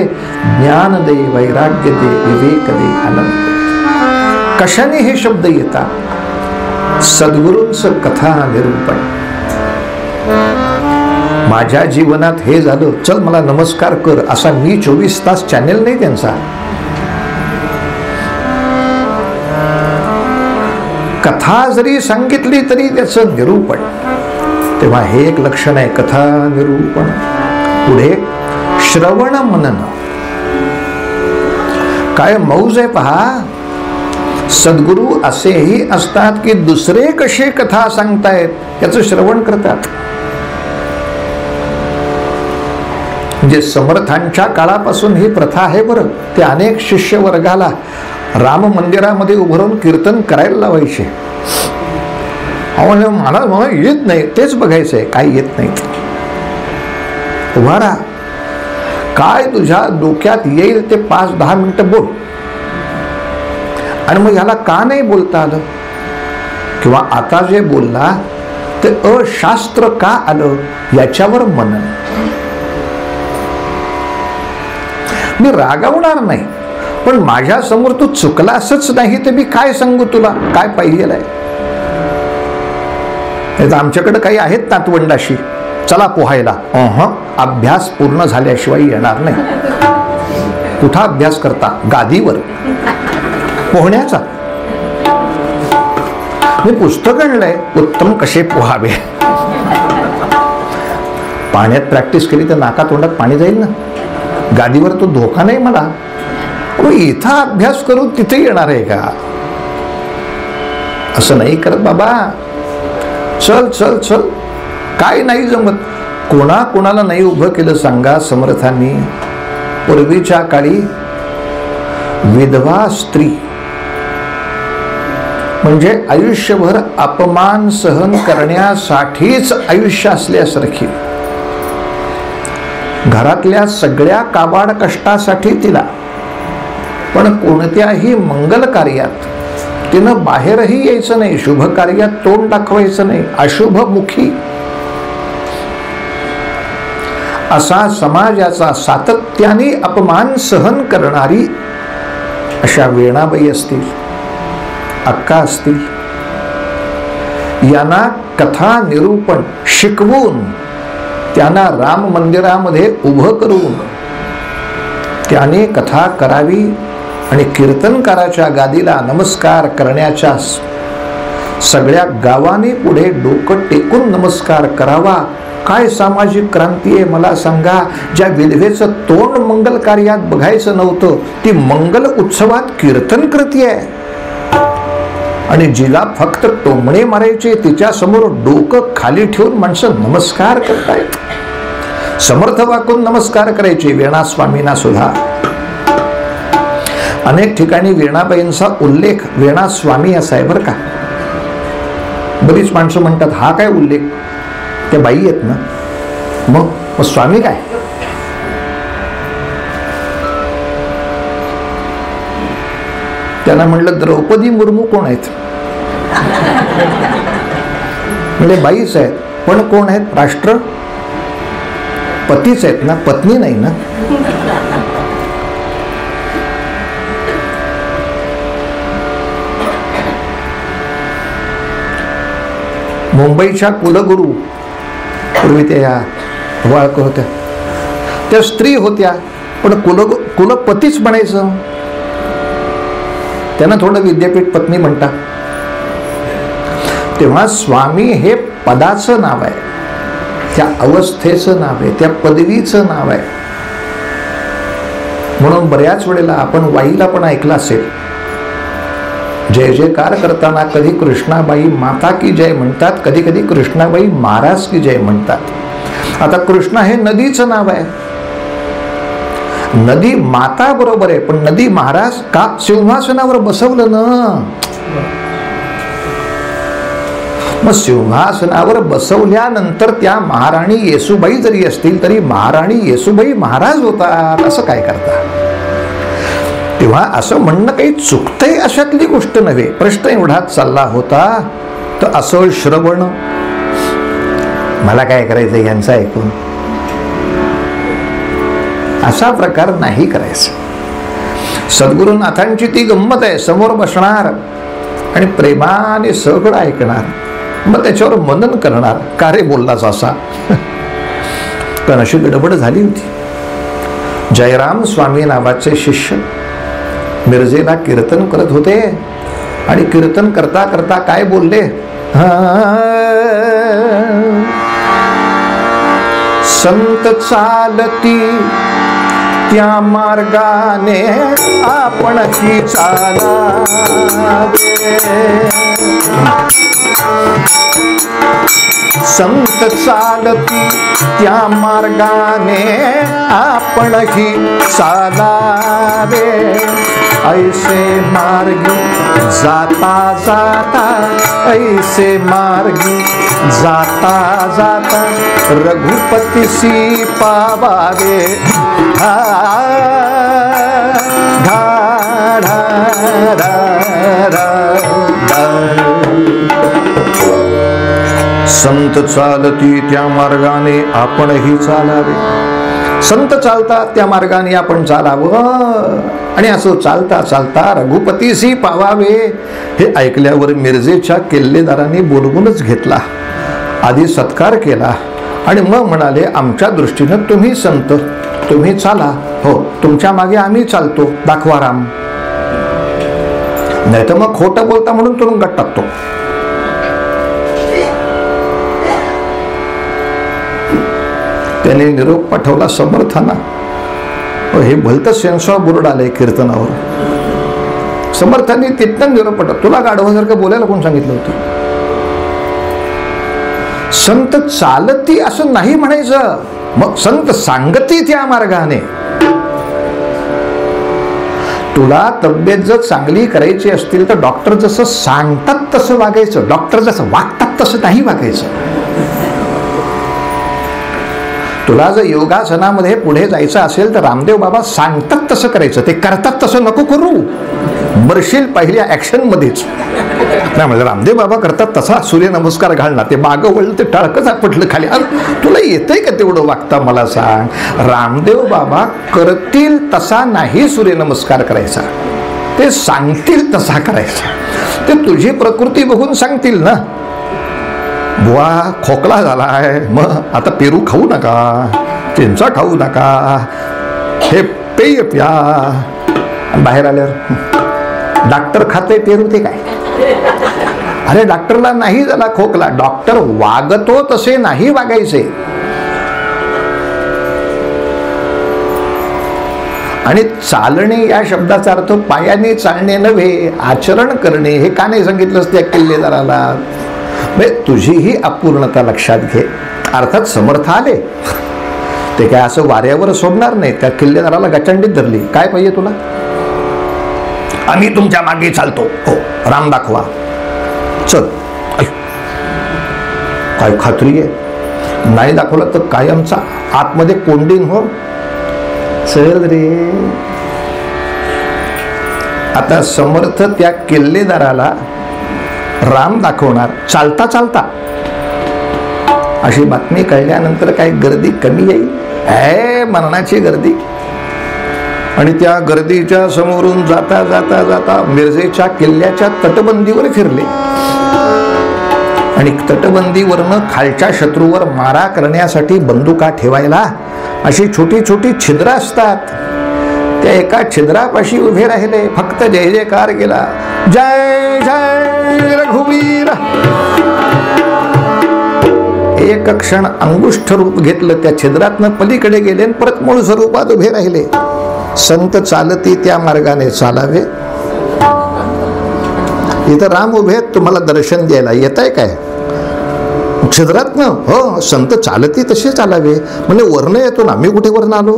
Speaker 1: ज्ञान दे, वैराग्य दे, विवेक दे, आनंद. कशाने हे शब्द येतात? सद्गुरूंचं कथा निरूपण. माझ्या जीवनात हे झालं, चल मला नमस्कार कर असा मी 24 तास चॅनेल नाही त्यांचा. कथा जरी सांगितली तरी त्याचं निरूपण. तेव्हा हे एक लक्षण आहे, कथा निरूपण. पुढे श्रवण मनन. काय मौज आहे पहा. सद्गुरू असेही असतात की दुसरे कसे कथा सांगतायत त्याचं श्रवण करतात. म्हणजे समर्थांच्या काळापासून ही प्रथा आहे बरं. ते अनेक शिष्य वर्गाला राम मंदिरामध्ये उभं राहून कीर्तन करायला लावायचे. मला येत नाही, तेच बघायचंय काय येत नाही. उभा राहा, काय तुझ्या डोक्यात येईल ते 5-10 मिनिटं बोल. आणि मग ह्याला का नाही बोलता आलं, किंवा आता जे बोलला ते अशास्त्र का आलं याच्यावर मनन. मी रागावणार नाही, पण माझ्या समोर तू चुकला असंच नाही तर मी काय सांगू तुला काय पाहिजे आहे. आमच्याकडे काही आहेत नातवंडाशी, चला पोहायला. अभ्यास पूर्ण झाल्याशिवाय येणार नाही. कुठं अभ्यास करता? गादीवर पोहण्याचा. मी पुस्तक आणलंय, उत्तम कसे पोहावे. पाण्यात प्रॅक्टिस केली तर नाका तोंडात पाणी जाईल ना. गादीवर तो धोका नाही मला. इथं अभ्यास करून तिथे येणार आहे का? असं नाही करत बाबा. चल चल चल, काय नाही जमत. कोणाला नाही उभं केलं सांगा समर्थांनी. पूर्वीच्या काळी विधवा स्त्री म्हणजे आयुष्यभर अपमान सहन करण्यासाठीच आयुष्य असल्यासारखी. घरातल्या सगळ्या काबाड कष्टासाठी तिला, पण कोणत्याही मंगल कार्यात तिनं बाहेरही यायचं नाही, शुभ कार्यात तोंड दाखवायचं नाही, अशुभमुखी. असा समाजाचा सातत्याने अपमान सहन करणारी अशा वेणाबाई असतील, अक्का असतील, यांना कथा निरूपण शिकवून, त्यांना राम मंदिरामध्ये उभं करून त्याने कथा करावी आणि कीर्तनकाराच्या गादीला नमस्कार करण्याच्या सगळ्या गावाने पुढे डोकं टेकून नमस्कार करावा. काय सामाजिक क्रांती आहे मला सांगा. ज्या विधवेचं तोंड मंगल कार्यात बघायचं नव्हतं, ती मंगल उत्सवात कीर्तन करते आहे. आणि जिला फक्त टोमणे मारायचे, तिच्या समोर डोकं खाली ठेवून माणसं नमस्कार करतायत. समर्थ वाकून नमस्कार करायचे. वीणा स्वामींना सुद्धा अनेक ठिकाणी वीणाबाईंचा उल्लेख वीणा स्वामी असा आहे बरं का. बरीच माणसं म्हणतात हा काय उल्लेख, त्या बाई आहेत ना, मग स्वामी काय. त्यांना म्हणलं द्रौपदी मुर्मू कोण आहेत, म्हणजे बाईच आहेत, पण कोण आहेत, राष्ट्र पतीच आहेत ना, पत्नी नाही ना. मुंबईच्या कुलगुरू पूर्वी त्या वाळकर होत्या, त्या स्त्री होत्या, पण कुलपतीच म्हणायचं. त्यांना थोडं विद्यापीठ पत्नी म्हणता. तेव्हा स्वामी हे पदाचं नाव आहे, त्या अवस्थेचं नाव आहे, त्या पदवीचं नाव आहे. म्हणून बऱ्याच वेळेला आपण वाईला पण ऐकलं असेल, जय जयकार करताना कधी कृष्णाबाई माता की जय म्हणतात, कधी कधी कृष्णाबाई महाराज की जय म्हणतात. आता कृष्णा हे नदीचं नाव आहे. नदी माता बरोबर आहे, पण नदी महाराज का सिंहासनावर बसवलं ना. मग सिंहासनावर बसवल्यानंतर त्या महाराणी येसूबाई जरी असतील तरी महाराणी येसूबाई महाराज होतात, असं काय करता. तेव्हा असं म्हणणं काही चुकतंय अशातली गोष्ट नव्हे. प्रश्न एवढाच चालला होता, तर असं श्रवण मला काय करायचं यांचं ऐकून, असा प्रकार नाही करायचा. सद्गुरुनाथांची ती गंमत आहे, समोर बसणार आणि प्रेमाने सगळं ऐकणार, मग त्याच्यावर मनन करणार, का रे बोललाच असा. पण अशी गडबड झाली होती. जयराम स्वामी नावाचे शिष्य मिरजेला कीर्तन करत होते आणि कीर्तन करता करता काय बोलले, संत चालती त्या मार्गाने आपण की चालावे. संत चालती त्या मार्गाने आपण ही चालावे. ऐसे मार्गी जाता जाता, ऐसे मार्गी जाता जाता रघुपतीसी पावावे. धा धा धा धा. संत चालती त्या मार्गाने आपणही चालावे. संत चालतात त्या मार्गाने आपण चालावं. आणि असं चालता चालता रघुपतीसी पावावे. हे ऐकल्यावर मिरजेच्या किल्लेदारांनी बोलवूनच घेतला, आधी सत्कार केला आणि मग म्हणाले, आमच्या दृष्टीनं तुम्ही संत, तुम्ही चाला, हो तुमच्या मागे आम्ही चालतो, दाखवा राम, नाही तर मग खोटं बोलता म्हणून तुरुंगात टाकतो. त्याने निरोप पाठवला समर्थांना. हे भलतं सेन्सॉर बोर्ड आलंय कीर्तनावर. समर्थांनी तिथं निरोप पाठवला. तुला गाढवासारखं बोलायला कोण सांगितलं होतं. संत चालती असं नाही म्हणायचं, मग संत सांगती त्या मार्गाने. तुला तब्येत जर चांगली करायची असतील तर डॉक्टर जसं सांगतात तसं वागायचं, डॉक्टर जसं वागतात तसं नाही वागायचं. तुला जर योगासनामध्ये पुढे जायचं असेल तर रामदेव बाबा सांगतात तसं करायचं, ते करतात तसं नको करू, मरशील पहिल्या ऍक्शन मध्येच. नाही म्हणजे रामदेव बाबा करतात तसा सूर्यनमस्कार घालणार, ते मागं वळलं ते टाळकंच आपटलं खाली. तुला येतंय का तेवढं वागता मला सांग. रामदेव बाबा करतील तसा नाही सूर्यनमस्कार करायचा, ते सांगतील तसा करायचा. ते तुझी प्रकृती बघून सांगतील ना, बुवा खोकला झाला आहे, मग आता पेरू खाऊ नका, चिंचा खाऊ नका, हे पेय प्या. बाहेर आल्यावर डॉक्टर खाते पेरू ते काय? अरे डॉक्टरला नाही झाला खोकला, डॉक्टर वागतो तसे नाही वागायचे. आणि चालणे या शब्दाचा अर्थ पायाने चालणे नव्हे, आचरण करणे. हे का नाही सांगितलंस त्या किल्लेदाराला? तुझी ही अपूर्णता लक्षात घे. अर्थात समर्थ आले, ते काय असं वाऱ्यावर सोडणार नाही. त्या किल्लेदाराला गचंडीत धरली. काय पाहिजे तुला? आम्ही तुमच्या मागे चालतो. हो, राम दाखवा, चल. काय खात्री आहे? नाही दाखवलं तर कायमचा आतमध्ये कोंडीन हो. चल रे. आता समर्थ त्या किल्लेदाराला राम दाखवणार चालता चालता. अशी बातमी कळल्यानंतर काय गर्दी कमी येईल? मरणाची गर्दी. आणि त्या गर्दीच्या समोरून जाता जाता जाता मिरजेच्या किल्ल्याच्या तटबंदीवर फिरले. आणि तटबंदीवरनं खालच्या शत्रूवर मारा करण्यासाठी बंदुका ठेवायला अशी छोटी छोटी छिद्र असतात. त्या एका छिद्रापाशी उभे राहिले, फक्त जय जयकार केला. जय जय रघुवीर. एक क्षण अंगुष्ठ रूप घेतलं, त्या छिद्रातनं पलीकडे गेले, परत मूळ स्वरूपात उभे राहिले. संत चालती त्या मार्गाने चालावे. इथं राम उभे आहेत, तुम्हाला दर्शन द्यायला येत आहे काय? छिद्रातनं? हो, संत चालती तसे चालावे. म्हणजे वर्ण येतो ना, मी कुठे वर्ण आलो?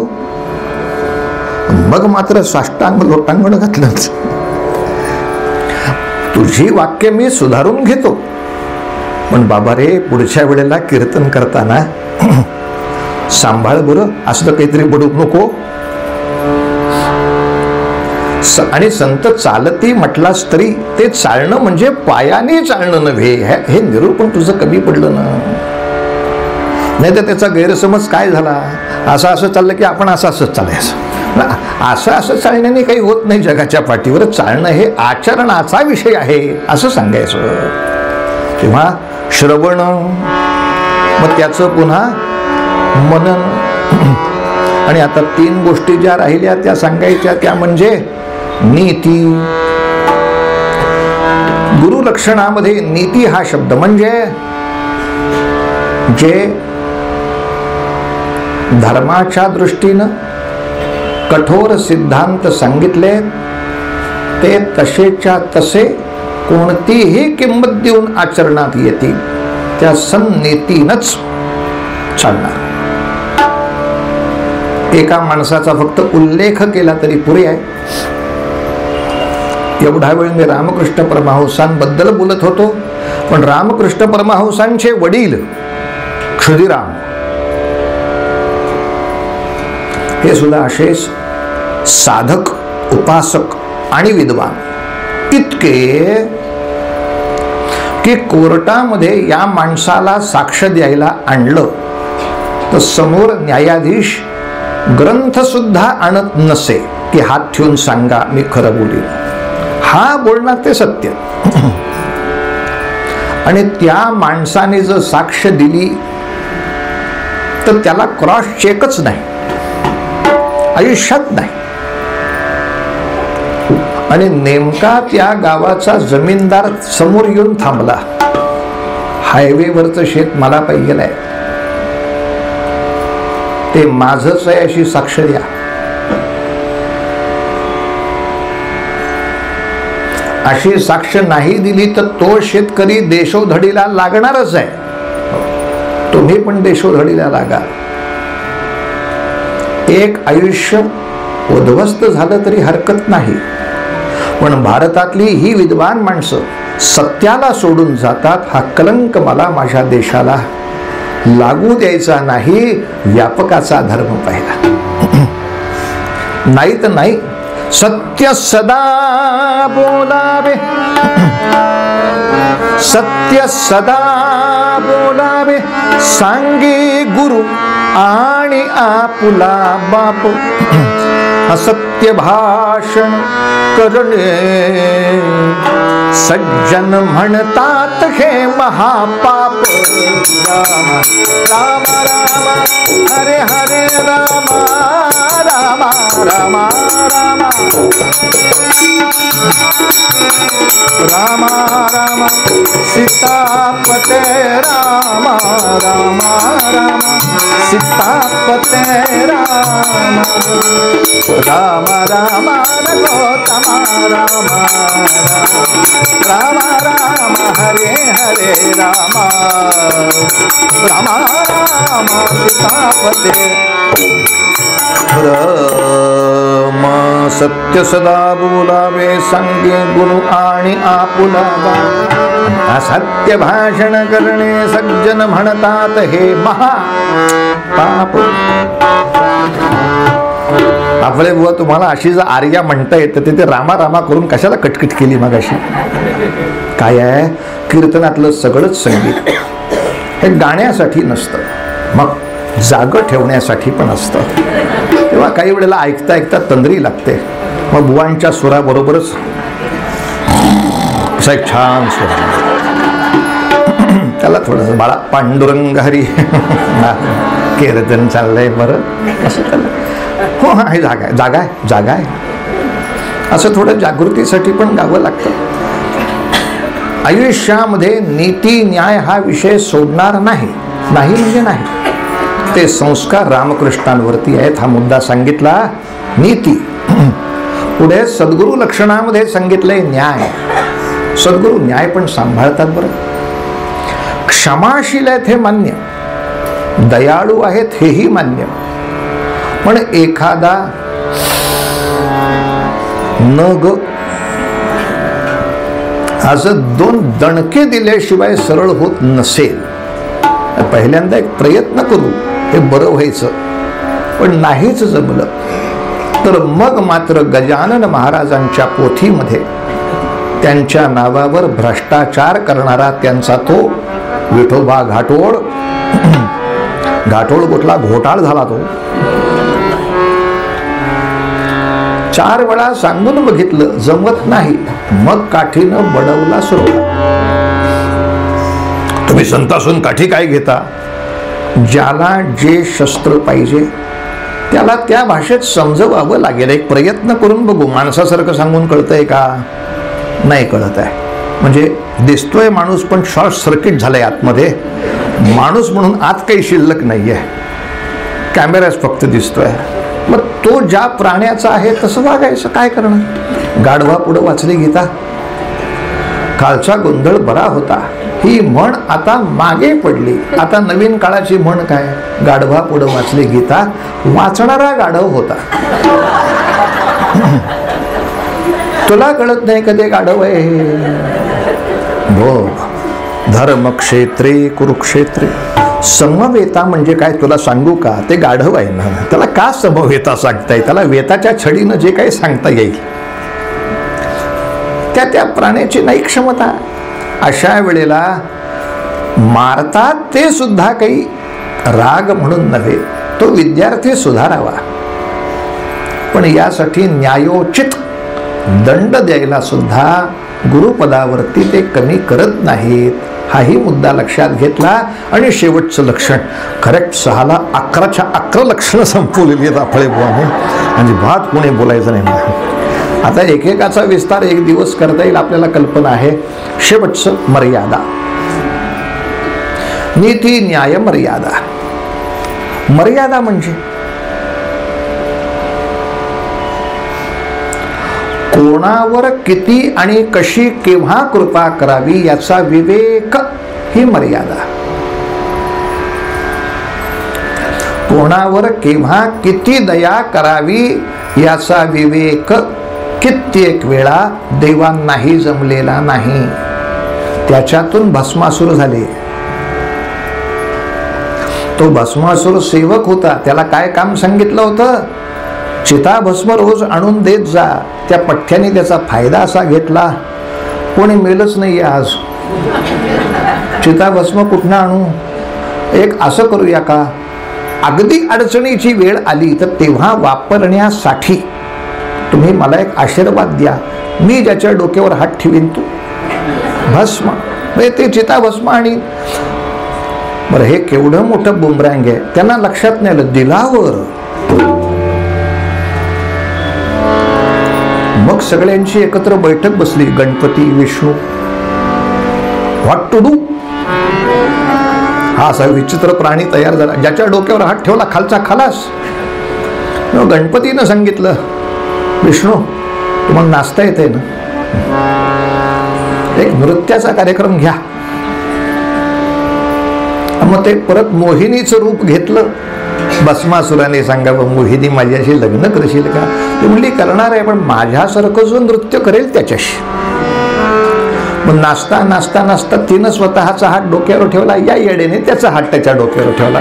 Speaker 1: मग मात्र साष्टांग लोटांगण घातलं. तुझी वाक्य मी सुधारून घेतो, पण बाबा रे, पुढच्या वेळेला कीर्तन करताना सांभाळ बरं, असं काहीतरी बडू नको. आणि संत चालती म्हटलास तरी ते चालणं म्हणजे पायाने चालणं नव्हे. हे निरूपण तुझं कमी पडलं ना. नाही तर त्याचा गैरसमज काय झाला? असं असं चाललं की आपण असं असंच चालायचं. असं असं चालण्याने काही होत नाही. जगाच्या पाठीवर चालणं हे आचरणाचा विषय आहे असं सांगायचं. तेव्हा श्रवण, मग त्याचं पुन्हा मनन. आणि आता 3 गोष्टी ज्या राहिल्या त्या सांगायच्या, त्या म्हणजे नीती. गुरुलक्षणामध्ये नीती हा शब्द म्हणजे जे धर्माच्या दृष्टीनं कठोर सिद्धांत सांगितले ते तसेच्या तसे कोणतीही किंमत देऊन आचरणात येतील, त्या सन्नीतीनच चालणार. एका माणसाचा फक्त उल्लेख केला तरी पुरे आहे. एवढा वेळ मी रामकृष्ण परमहंसांबद्दल बोलत होतो, पण रामकृष्ण परमहंसांचे वडील क्षुदिराम हे सुद्धा असेच साधक, उपासक आणि विद्वान इतके की कोर्टामध्ये या माणसाला साक्ष द्यायला आणलं तर समोर न्यायाधीश ग्रंथ सुद्धा आणत नसे की हात ठेवून सांगा मी खरं बोलीन. हा बोलणार ते सत्य. आणि त्या माणसाने जर साक्ष दिली तर त्याला क्रॉस चेकच नाही, आयुष्यात नाही. आणि नेमका त्या गावाचा जमीनदार समोर येऊन थांबला. हायवेवरचं शेत मला पाहिजे नाही, ते माझंच आहे अशी साक्ष द्या. अशी साक्ष नाही दिली तर तो शेतकरी देशोधडीला लागणारच आहे. तुम्ही पण देशोधडीला लागा. एक आयुष्य उद्ध्वस्त झालं तरी हरकत नाही, पण भारतातली ही विद्वान माणसं सत्याला सोडून जातात. हा कलंक मला माझ्या देशाला लागू द्यायचा नाही. व्यापकाचा धर्म पाहिला नाही तर नाही. सत्य सदा बोलावे, सत्य सदा बोलावे, सांगे गुरु आणि आपुला बाप. असत्य भाषण करणे सज्जन म्हणतात हे महापाप. राम राम राम हरे हरे राम राम राम राम राम राम सीतापते राम राम राम सीतापते राम राम राम रघुतम राम राम राम हरे हरे राम राम राम सीतापते राम. सत्य सदा बोलावे सांगे गुरु आणि आपुला. असत्य भाषण करणे सज्जन म्हणतात हे महा पाप. आपले बुवा तुम्हाला अशी जर आर्या म्हणता येतं तिथे रामा रामा करून कशाला कटकट केली मग अशी. काय आहे कीर्तनातलं सगळंच संगीत हे गाण्यासाठी नसतं, मग जाग ठेवण्यासाठी पण असतं. तेव्हा काही वेळेला ऐकता ऐकता तंद्री लागते, मग बुवांच्या सुराबरोबरच असा एक छान स्वर, त्याला थोडंसं बाळा पांडुरंग हरी कीर्तन चाललंय बरं असं त्याला. हो हा हे जागा आहे जागा आहे जागा आहे असं थोडं जागृतीसाठी पण गावं लागतं. आयुष्यामध्ये नीती न्याय हा विषय सोडणार नाही. नाही म्हणजे नाही, ते संस्कार रामकृष्णांवरती आहेत हा मुद्दा सांगितला. नीती पुढे सद्गुरु लक्षणामध्ये सांगितलंय न्याय. सद्गुरु न्याय पण सांभाळतात बरं. क्षमाशील आहेत हे मान्य, दयाळू आहेत हेही मान्य, पण एखादा न ग असं दोन दणके दिल्याशिवाय सरळ होत नसेल, पहिल्यांदा एक प्रयत्न करू हे बरं व्हायचं, पण नाहीच जमलं तर मग मात्र गजानन महाराजांच्या पोथीमध्ये त्यांच्या नावावर भ्रष्टाचार करणारा त्यांचा तो विठोबा घाटोळ, घाटोळ कुठला घोटाळ झाला तो. 4 वेळा सांगून बघितलं जमत नाही, मग काठीनं बडवला सुरू. तुम्ही संतासून काठी काय घेता? ज्याला जे शस्त्र पाहिजे त्याला त्या भाषेत समजवावं लागेल. एक प्रयत्न करून बघू. माणसासारखं सांगून कळतंय का? नाही कळत आहे. म्हणजे दिसतोय माणूस पण शॉर्ट सर्किट झालंय आतमध्ये. माणूस म्हणून आत काही शिल्लक नाहीये, कॅमेराच फक्त दिसतोय. मग तो ज्या प्राण्याचा आहे तसं वागायचं. काय करणार? गाढवा पुढं वाचली गीता. कालचा गोंधळ बरा होता ही म्हण आता मागे पडली. आता नवीन काळाची म्हण काय? गाढवा पुढं वाचली गीता. वाचणारा गाढव होता. तुला कळत नाही कधी गाढव आहे. हो, धर्मक्षेत्रे कुरुक्षेत्रे समवेता म्हणजे काय तुला सांगू का? ते गाढव आहे ना, त्याला का समवेता सांगताय? त्याला वेताच्या छडीनं जे काही सांगता येईल त्या प्राण्याची नाही क्षमता. अशा वेळेला मारतात ते सुद्धा काही राग म्हणून नव्हे, तो विद्यार्थी सुधारावा. पण यासाठी न्यायोचित दंड द्यायला सुद्धा गुरुपदावरती ते कमी करत नाहीत. हाही मुद्दा लक्षात घेतला. आणि शेवटचं लक्षण करेक्ट 6ला 11च्या 11 लक्षणं संपवलेली आहेत आपले बुवाने. म्हणजे भात कोणी बोलायचं नाही. आता एकेकाचा विस्तार एक दिवस करता येईल, आपल्याला कल्पना आहे. शेवटचं मर्यादा, नीती न्याय मर्यादा. मर्यादा म्हणजे कोणावर किती आणि कशी केव्हा कृपा करावी याचा विवेक, ही मर्यादा. कोणावर केव्हा किती दया करावी याचा विवेक कित्येक वेळा देवांनाही जमलेला नाही. त्याच्यातून भस्मासूर झाले. तो भस्मासूर सेवक होता. त्याला काय काम सांगितलं होतं? चिता भस्म रोज आणून देत जा. त्या पठ्ठ्याने त्याचा फायदा असा घेतला, कोणी मेलच नाही आज. चिता भस्म कुठनं आणू? एक असं करूया का, अगदी अडचणीची वेळ आली तर तेव्हा वापरण्यासाठी तुम्ही मला एक आशीर्वाद द्या, मी ज्याच्या डोक्यावर हात ठेवीन तू भस्म, म्हणजे ते चिताभस्म. आणि बरं, हे केवढं मोठं बुमरँग आहे, त्यांना लक्षात नाही आलं, दिलावर. मग सगळ्यांची एकत्र बैठक बसली, Ganpati, Vishnu, what to do. हा असा विचित्र प्राणी तयार झाला, ज्याच्या डोक्यावर हात ठेवला खालचा खलास. गणपतीनं सांगितलं, विष्णू तुम्हाला नाचता येते ना, एक नृत्याचा कार्यक्रम घ्या. मग ते परत मोहिनीचं रूप घेतलं. भस्मासुराने सांगावं, मोहिनी माझ्याशी लग्न करशील का? ती म्हणली करणार आहे, पण माझ्यासारखं जो नृत्य करेल त्याच्याशी. मग नाचता नाचता नाचता तिनं स्वतःचा हात डोक्यावर ठेवला, या येडेने त्याचा हात त्याच्या डोक्यावर ठेवला.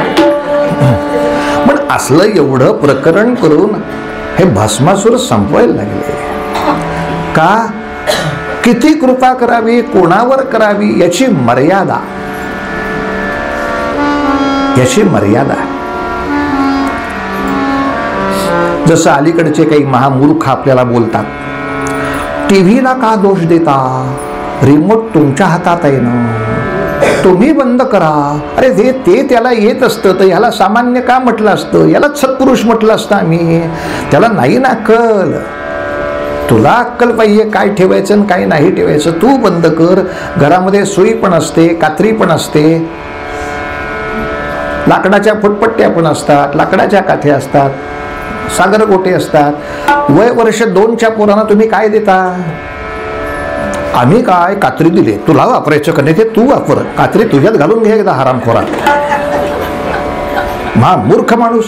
Speaker 1: पण असलं एवढं प्रकरण करून हे भस्मासुर संपवायला लागले का? किती कृपा करावी, कोणावर करावी, याची मर्यादा, याची मर्यादा. जसं अलीकडचे काही महामूर्ख आपल्याला बोलतात, टीव्हीला का दोष देता, रिमोट तुमच्या हातात आहे ना, तुम्ही बंद करा. अरे ते त्याला येत असतं तर ह्याला सामान्य का म्हटलं असतं, याला सत्पुरुष म्हटलं असतं आम्ही. त्याला नाही ना अक्कल. तुला अक्कल पाहिजे, काय ठेवायचं आणि काय नाही ठेवायचं. तू बंद कर. घरामध्ये सुई पण असते, कात्री पण असते, लाकडाच्या फुटपट्ट्या पण असतात, लाकडाच्या काथ्या असतात, सागरगोटे असतात. वय वर्ष 2च्या पोरांना तुम्ही काय देता? आम्ही काय कात्री दिले, तुला वापरायचं का नाही ते तू वापर, कात्री तुझ्यात घालून घे एकदा हरामखोरात. मूर्ख माणूस.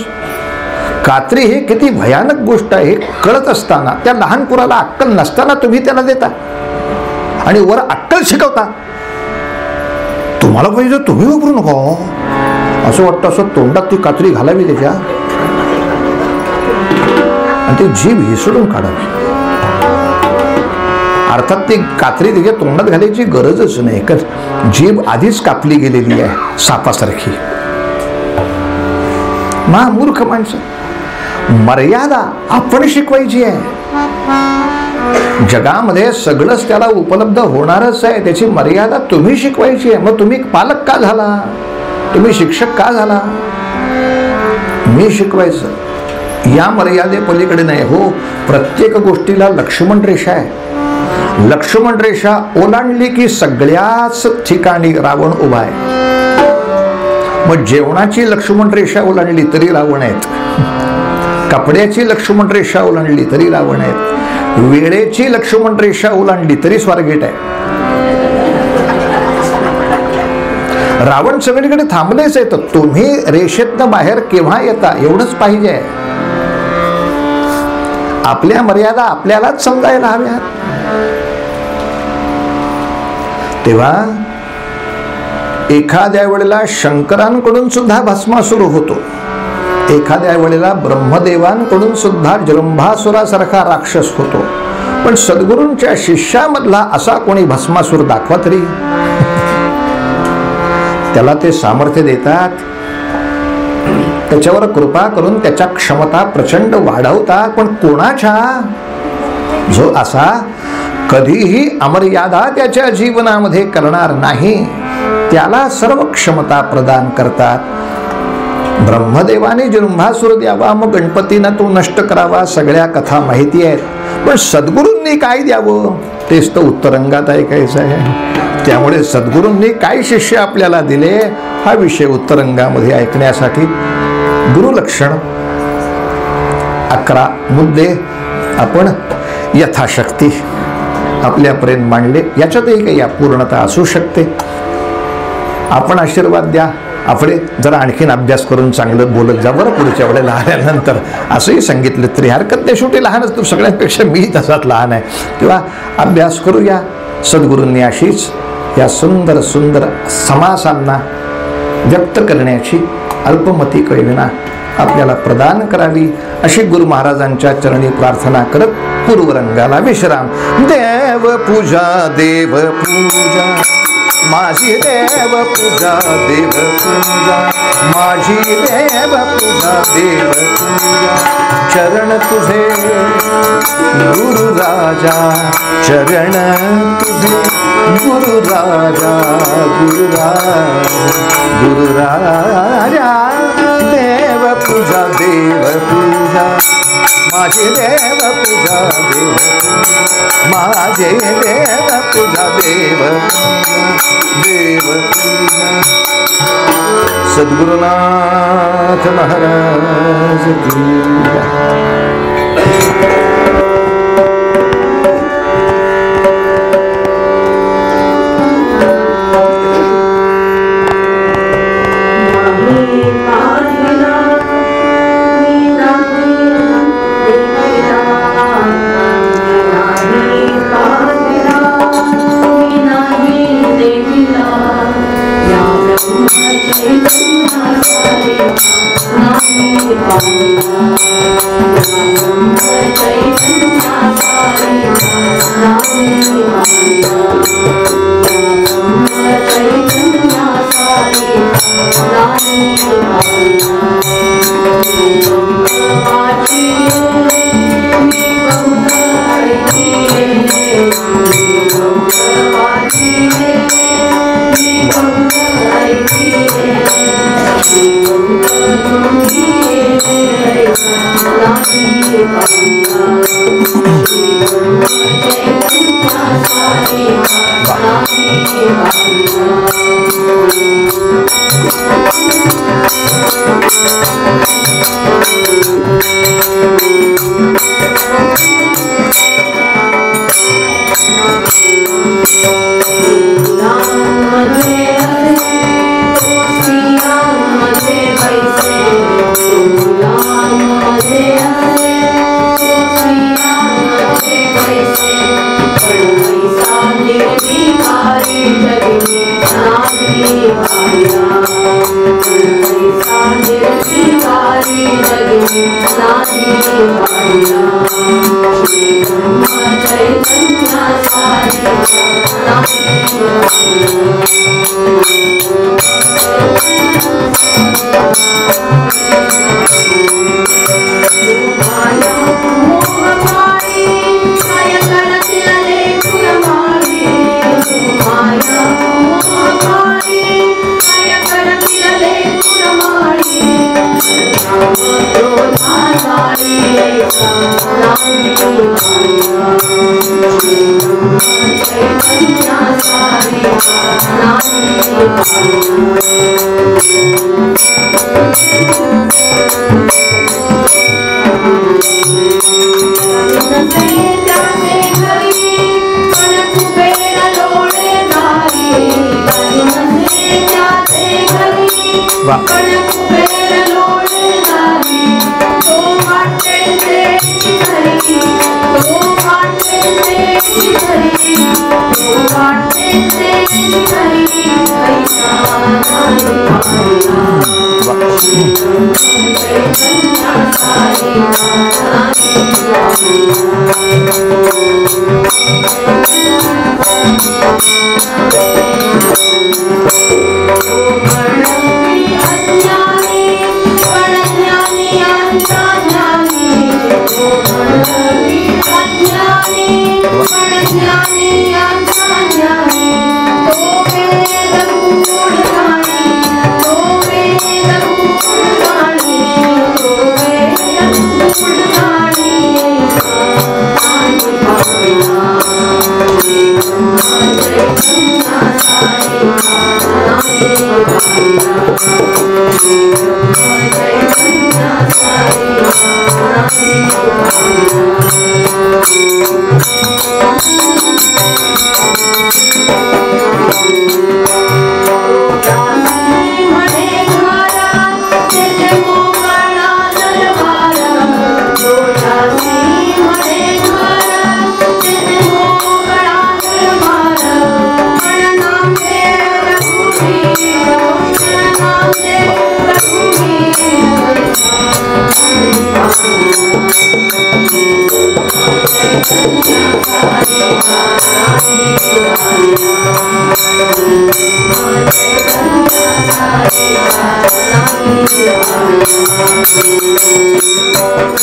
Speaker 1: कात्री हे किती भयानक गोष्ट आहे हे कळत असताना, त्या लहान पोराला अक्कल नसताना तुम्ही त्याला देता आणि वर अक्कल शिकवता. तुम्हाला पाहिजे तुम्ही वापरू नको असं वाटतं. असं तोंडात ती कात्री घालावी त्याच्या आणि ती जीभ हिसडून काढावी. अर्थात ती कात्री त्याच्या तोंडात घालायची गरजच नाही, कारण जीभ आधीच कापली गेलेली आहे सापासारखी. मूर्ख माणसं. मर्यादा आपण शिकवायची आहे. जगामध्ये सगळंच त्याला उपलब्ध होणारच आहे, त्याची मर्यादा तुम्ही शिकवायची आहे. मग तुम्ही पालक का झाला, तुम्ही शिक्षक का झाला? मी शिकवायचं, या मर्यादे पलीकडे नाही. हो, प्रत्येक गोष्टीला लक्ष्मण रेषा आहे. लक्ष्मण रेषा ओलांडली की सगळ्याच ठिकाणी रावण उभा आहे. मग जेवणाची लक्ष्मण रेषा ओलांडली तरी रावण आहेत, कपड्याची लक्ष्मण रेषा ओलांडली तरी रावण आहेत, वेळेची लक्ष्मण रेषा ओलांडली तरी स्वारगेट आहे. रावण सगळीकडे थांबलेच आहे. तर तुम्ही रेषेतनं बाहेर केव्हा येता एवढंच पाहिजे. आपल्या मर्यादा आपल्यालाच समजायला हव्या. तेव्हा एखाद्या वेळेला शंकरांकडून सुद्धा भस्मासुर होतो, एखाद्या वेळेला ब्रह्मदेवांकडून सुद्धा जृंभासुरासारखा राक्षस होतो. पण सद्गुरूंच्या शिष्यामधला असा कोणी भस्मासुर दाखवा तरी. त्याला ते सामर्थ्य देतात, त्याच्यावर कृपा करून त्याच्या क्षमता प्रचंड वाढवतात. पण कोणाच्या? जो असा कधीही अमर्यादा त्याच्या जीवनामध्ये करणार नाही, त्याला सर्व क्षमता प्रदान करतात. ब्रह्मदेवाने जृंभासुर द्यावा, मग गणपतीनं तो नष्ट करावा, सगळ्या कथा माहिती आहेत. पण सद्गुरूंनी काय द्यावं तेच तर उत्तरंगात ऐकायचं आहे. त्यामुळे सद्गुरूंनी काय शिष्य आपल्याला दिले हा विषय उत्तरंगामध्ये ऐकण्यासाठी गुरुलक्षण 11 मुद्दे आपण यथाशक्ती आपल्यापर्यंत मांडले. याच्यातही काही अपूर्णता असू शकते. आपण आशीर्वाद द्या. आपण जरा आणखीन अभ्यास करून चांगलं बोलत जा बरं पुढच्या वेळेला आल्यानंतर, असंही सांगितलं तरी हरकत नाही. शेवटी लहानच, तो सगळ्यांपेक्षा मी तसाच लहान आहे. तेव्हा अभ्यास करूया. सद्गुरूंनी अशीच या सुंदर सुंदर समासांना व्यक्त करण्याची अल्पमती कळविना आपल्याला प्रदान करावी अशी गुरु महाराजांच्या चरणी प्रार्थना करत पूर्वरंगाला विश्राम. देव पूजा, देव पूजा माझी, देव पूजा, देव पूजा माझी, देव पूजा, देव पूजा. चरण तुझे गुरु राजा, चरण तुझे गुरु राजा, गुरु राजा, देव पूजा, देव पूजा, माझे देव पूजा, देव माझे देव पूजा, देव देव पूजा. सद्गुरुनाथ महाराज की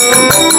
Speaker 2: Thank you.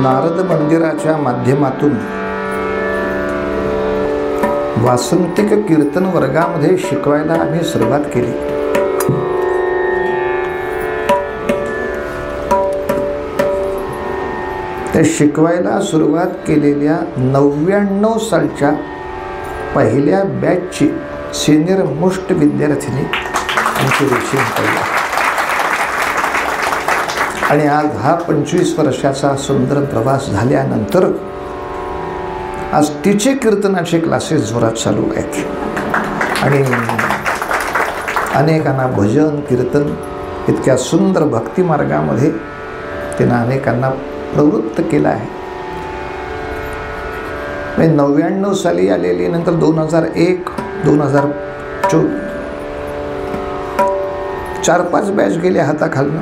Speaker 1: नारद मंदिराच्या माध्यमातून वासंतिक कीर्तन वर्गामध्ये शिकवायला आम्ही सुरुवात केली. ते शिकवायला सुरुवात केलेल्या 99 सालच्या पहिल्या बॅचची सिनियर मोस्ट विद्यार्थिनी आमची रेशीम पहिला. आणि आज हा 25 वर्षाचा सुंदर प्रवास झाल्यानंतर आज तिचे कीर्तनाचे क्लासेस जोरात चालू आहेत आणि अनेकांना भजन कीर्तन इतक्या सुंदर भक्ती मार्गामध्ये तिनं अनेकांना प्रवृत्त केलं आहे. 99 साली आलेली, नंतर 2001 2004 4-5 बॅच गेल्या हाताखालनं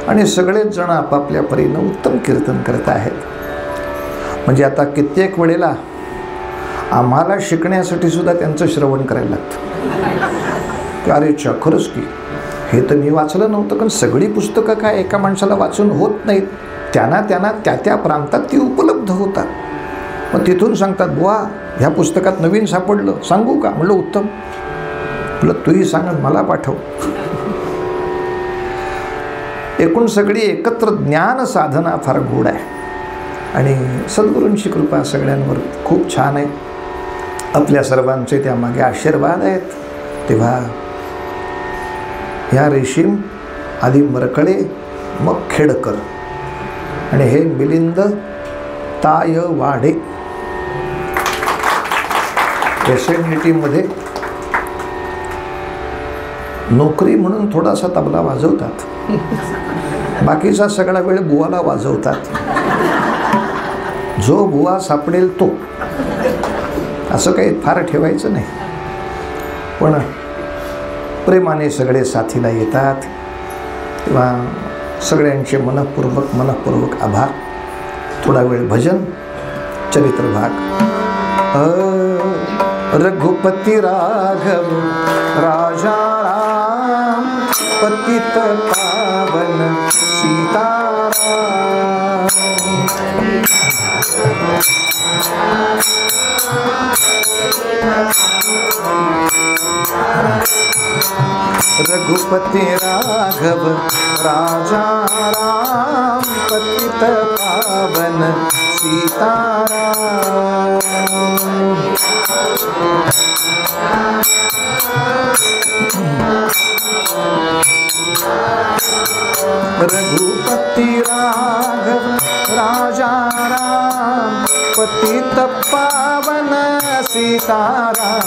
Speaker 1: आणि सगळेच जण आपापल्या परीनं उत्तम कीर्तन करत आहेत. म्हणजे आता कित्येक वेळेला आम्हाला शिकण्यासाठी सुद्धा त्यांचं श्रवण करायला लागतं की अरे खरंच की हे तर मी वाचलं नव्हतं. कारण सगळी पुस्तकं काय एका माणसाला वाचून होत नाहीत, त्यांना त्या प्रांतात ती उपलब्ध होतात. मग तिथून सांगतात बुवा ह्या पुस्तकात नवीन सापडलं, सांगू का? म्हणलं उत्तम. म्हटलं तूही सांग, मला पाठव. एकूण सगळी एकत्र ज्ञान साधना फार गोड आहे आणि सद्गुरूंची कृपा सगळ्यांवर खूप छान आहे. आपल्या सर्वांचे त्यामागे आशीर्वाद आहेत. तेव्हा ह्या रेशीम आधी मरकळे मग खेडकर आणि हे मिलिंद तायवाडे एसएनडीटीमध्ये नोकरी म्हणून थोडासा तबला वाजवतात, बाकीचा सगळा वेळ बुवाला वाजवतात. जो बुवा सापडेल तो, असं काही फार ठेवायचं नाही. पण प्रेमाने सगळे साथीला येतात. तेव्हा सगळ्यांचे मनपूर्वक आभार. थोडा वेळ भजन चरित्र भाग. रघुपति राघव राजा राम पतित पावन सीताराम. रघुपति राघव राजा राम पतित पावन सीताराम. रघुपति राघव राजा राम पतित पावन सीताराम.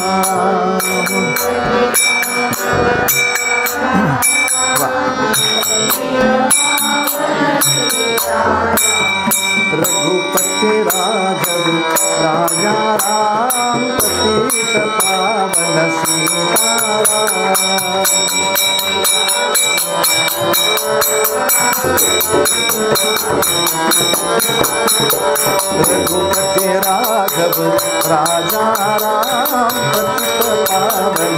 Speaker 1: रघुपति राघव राजा राम पतित पावन सीताराम. रघुपति राघव राजा राम पतित पावन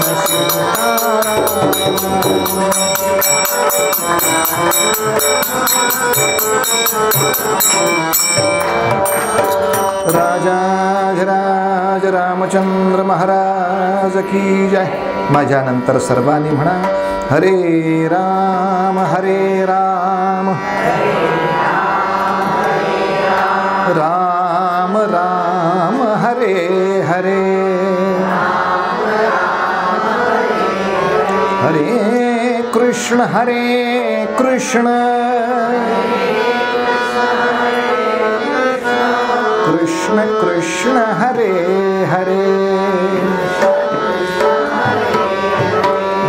Speaker 1: राजाधिराज रामचंद्र महाराज की जय. माझ्यानंतर सर्वांनी म्हणा, हरे राम राम राम हरे हरे, हरे कृष्ण कृष्ण कृष्ण हरे हरे.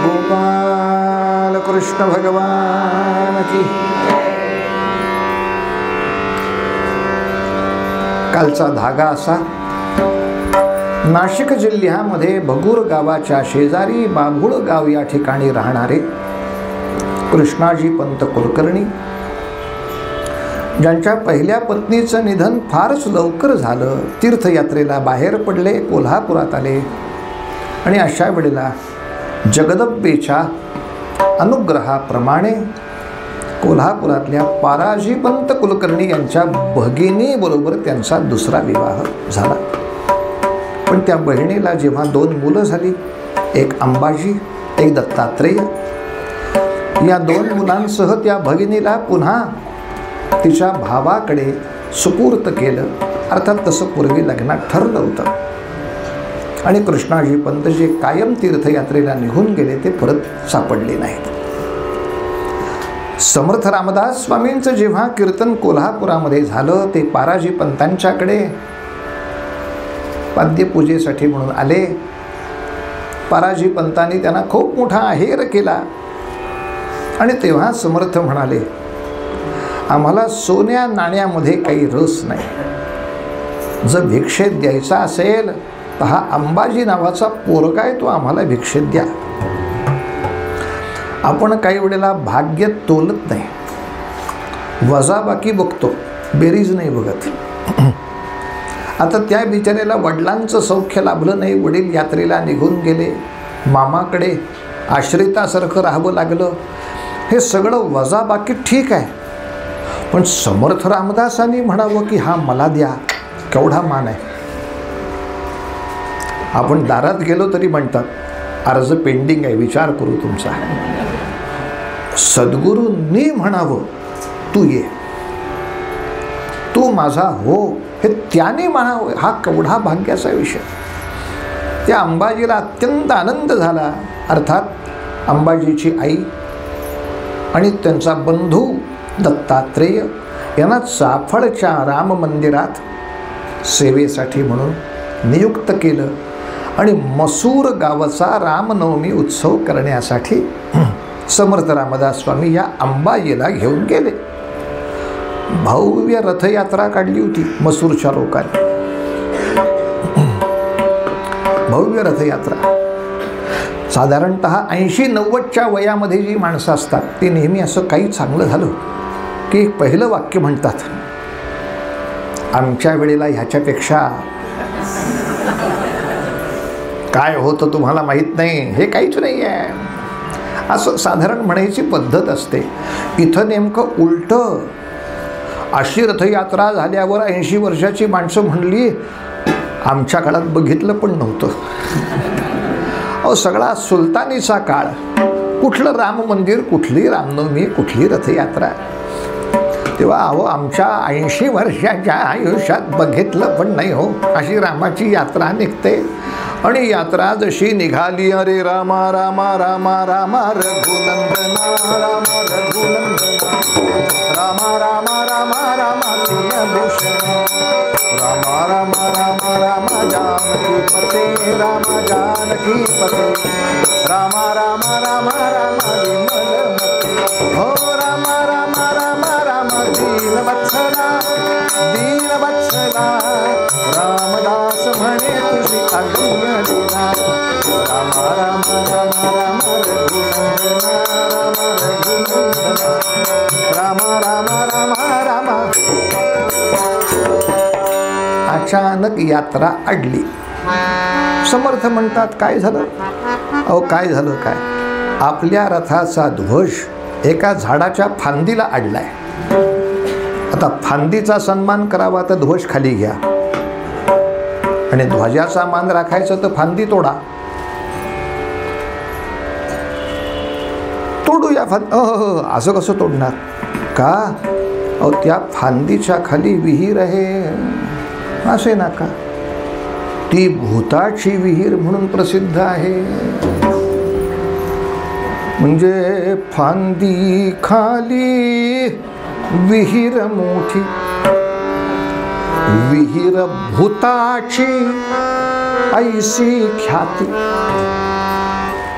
Speaker 1: गोपाल कृष्ण भगवान की. कालचा धागा असा, नाशिक जिल्ह्यामध्ये भगूर गावाच्या शेजारी बाभुळ गाव या ठिकाणी राहणारे कृष्णाजी पंत कुलकर्णी, ज्यांच्या पहिल्या पत्नीचं निधन फारच लवकर झालं, तीर्थयात्रेला बाहेर पडले, कोल्हापुरात आले आणि अशा वेळेला जगदंबेच्या अनुग्रहाप्रमाणे कोल्हापुरातल्या पाराजी पंत कुलकर्णी यांच्या भगिनी बरोबर त्यांचा दुसरा विवाह झाला. पण त्या बहिणीला जेव्हा 2 मुलं झाली, एक अंबाजी, एक दत्तात्रेय, या 2 मुलांसह त्या भगिनीला पुन्हा तिच्या भावाकडे सुपूर्त केलं. अर्थात तसं पूर्वी लग्नात ठरलं होतं. आणि कृष्णाजी पंत जे कायम तीर्थयात्रेला निघून गेले ते परत सापडले नाहीत. समर्थ रामदास स्वामींचं जेव्हा कीर्तन कोल्हापुरामध्ये झालं, ते पाराजी पंतांच्याकडे पाद्यपूजेसाठी म्हणून आले. पाराजी पंतांनी त्यांना खूप मोठा आहेर केला आणि तेव्हा समर्थ म्हणाले, आम्हाला सोन्या नाण्यामध्ये काही रस नाही. जर भिक्षेत द्यायचा असेल तर हा अंबाजी नावाचा पोरगा आहे, तो आम्हाला भिक्षेत द्या. आपण काही वेळेला भाग्य तोलत नाही, वजाबाकी बघतो, बेरीज नाही बघत. आता त्या बिचाऱ्याला वडिलांचं सौख्य लाभलं नाही, वडील यात्रेला निघून गेले, मामाकडे आश्रितासारखं राहावं लागलं. हे सगळं वजाबाकी ठीक आहे, पण समर्थ रामदासांनी म्हणावं की हा मला द्या, केवढा मान आहे. आपण दारात गेलो तरी म्हणतात, अर्ज पेंडिंग आहे, विचार करू तुमचा. सद्गुरूंनी म्हणावं तू ये, तू माझा हो, हे त्याने म्हणावं, हा केवढा भाग्याचा विषय. त्या अंबाजीला अत्यंत आनंद झाला. अर्थात अंबाजीची आई आणि त्यांचा बंधू दत्तात्रेय यांना चाफळच्या राम मंदिरात सेवेसाठी म्हणून नियुक्त केलं आणि मसूर गावाचा रामनवमी उत्सव करण्यासाठी समर्थ रामदास स्वामी या अंबाजीला घेऊन गेले. भव्य रथयात्रा काढली होती मसूरच्या लोकांनी, भव्य रथयात्रा. साधारणतः 80-90च्या वयामध्ये जी माणसं असतात ती नेहमी असं काही चांगलं झालं की पहिलं वाक्य म्हणतात, आमच्या वेळेला ह्याच्यापेक्षा काय होतं तुम्हाला माहीत नाही, हे काहीच नाही आहे, असं साधारण म्हणायची पद्धत असते. इथं नेमकं उलटं. अशी रथयात्रा झाल्यावर 80 वर्षाची माणसं म्हणली, आमच्या काळात बघितलं पण नव्हतं. अहो, सगळा सुलतानीचा काळ, कुठलं राम मंदिर, कुठली रामनवमी, कुठली रथयात्रा. तेव्हा अहो, आमच्या 80 वर्षाच्या आयुष्यात बघितलं पण नाही हो, अशी रामाची यात्रा निघते. आणि यात्रा जशी निघाली, अरे रामा रामा रामा रामा रघुनंदना, रामा रघुनंदना, रामा रामा रामा रामा प्रियभूषण, रामा रामा रामा रामा जानकी पते, रामा जानकी पते, रामा रामा रामा रामा विमलमते, हो रामा रामा रामा रामा दीनवत्सला, दीनवत्सला, रामदास म्हणे तुझी अगम्य लीला, रामा रामा रामा रामा रघुनंदना, रामा रघुनंदना, रामा रामा रामा रामा रामा. अचानक यात्रा अडली. समर्थ म्हणतात काय झालं? अहो काय झालं काय? आपल्या रथाचा ध्वज एका झाडाच्या फांदीला अडलाय. आता फांदीचा सन्मान करावा तर ध्वज खाली घ्या, आणि ध्वजाचा मान राखायचं तर फांदी तोडा. तोडूया असं कसं तोडणार? का? अहो त्या फांदीच्या खाली विहीर आहे, असे ना का? ती भूताची विहीर म्हणून प्रसिद्ध आहे. म्हणजे फांदी खाली विहीर मोठी, विहीर भूताची ऐसी ख्याती.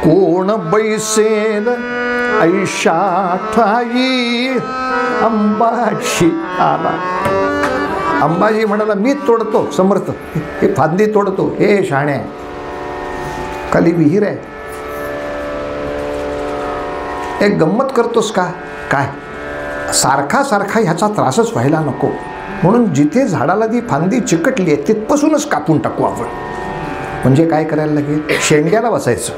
Speaker 1: कोण बैसेल ऐशा ठाई अंबाजी आला. अंबाजी म्हणाला मी तोडतो. समर्थ हे फांदी तोडतो. हे शाणे, खाली विहीर आहे. एक गंमत करतोस का काय? सारखा सारखा ह्याचा त्रासच व्हायला नको, म्हणून जिथे झाडाला ती फांदी चिकटली आहे तिथपासूनच कापून टाकू आपण. म्हणजे काय करायला लागेल? शेंड्याला बसायचं.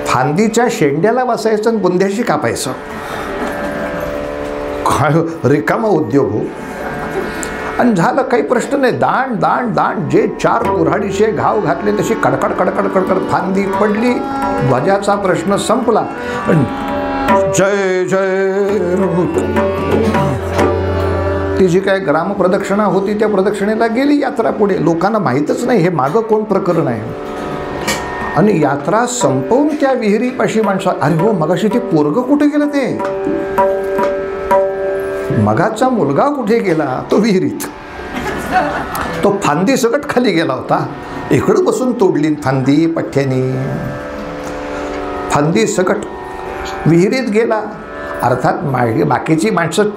Speaker 1: फांदीच्या शेंड्याला बसायचं आणि बुंध्याशी कापायचं. काय रिकामा उद्योग हो. आणि झालं, काही प्रश्न नाही. दांड दांड दांड जे 4 कुऱ्हाडीचे घाव घातले तशी कडकड कडकड कडकड फांदी पडली. ध्वजाचा प्रश्न संपला. जय जय. ती जी काय ग्राम प्रदक्षिणा होती त्या प्रदक्षिणेला गेली यात्रा पुढे. लोकांना माहीतच नाही हे मागं कोण प्रकरण आहे. आणि यात्रा संपवून त्या विहिरीपाशी माणसा, अरे हो मगाशी ते पोरगं कुठे गेलं? ते मगाचा मुलगा कुठे गेला? तो विहिरीत. तो फांदी सकट खाली गेला होता. इकडं बसून तोडली फांदी पठ्ठ्यानी. फांदी सकट विहिरीत गेला. अर्थात बाकीची माणसं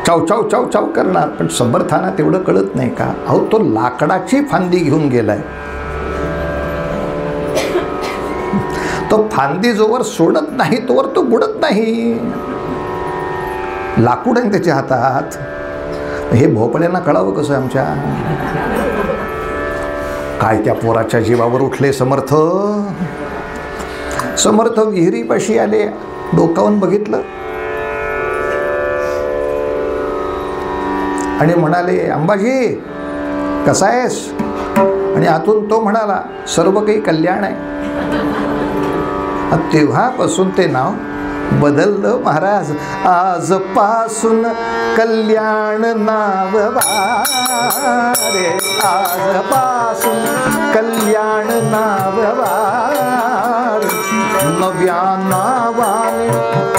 Speaker 1: चाव चाव चाव चाव करणार, पण समर्थांना तेवढं कळत नाही का? अहो तो लाकडाची फांदी घेऊन गेलाय. तो फांदी जोवर सोडत नाही तोवर तो बुडत नाही. लाकूड आहे त्याच्या हातात. हे भोपळ्यांना कळावं कसं आमच्या? काय त्या पोराच्या जीवावर उठले समर्थ. समर्थ विहिरीपाशी आले, डोकावून बघितलं आणि म्हणाले अंबाजी कसा आहेस? आणि आतून तो म्हणाला सर्व काही कल्याण आहे. तेव्हापासून ते नाव बदललं महाराज. आजपासून कल्याण नाव वारे, आजपासून कल्याण नाव वारे. नव्या नावाने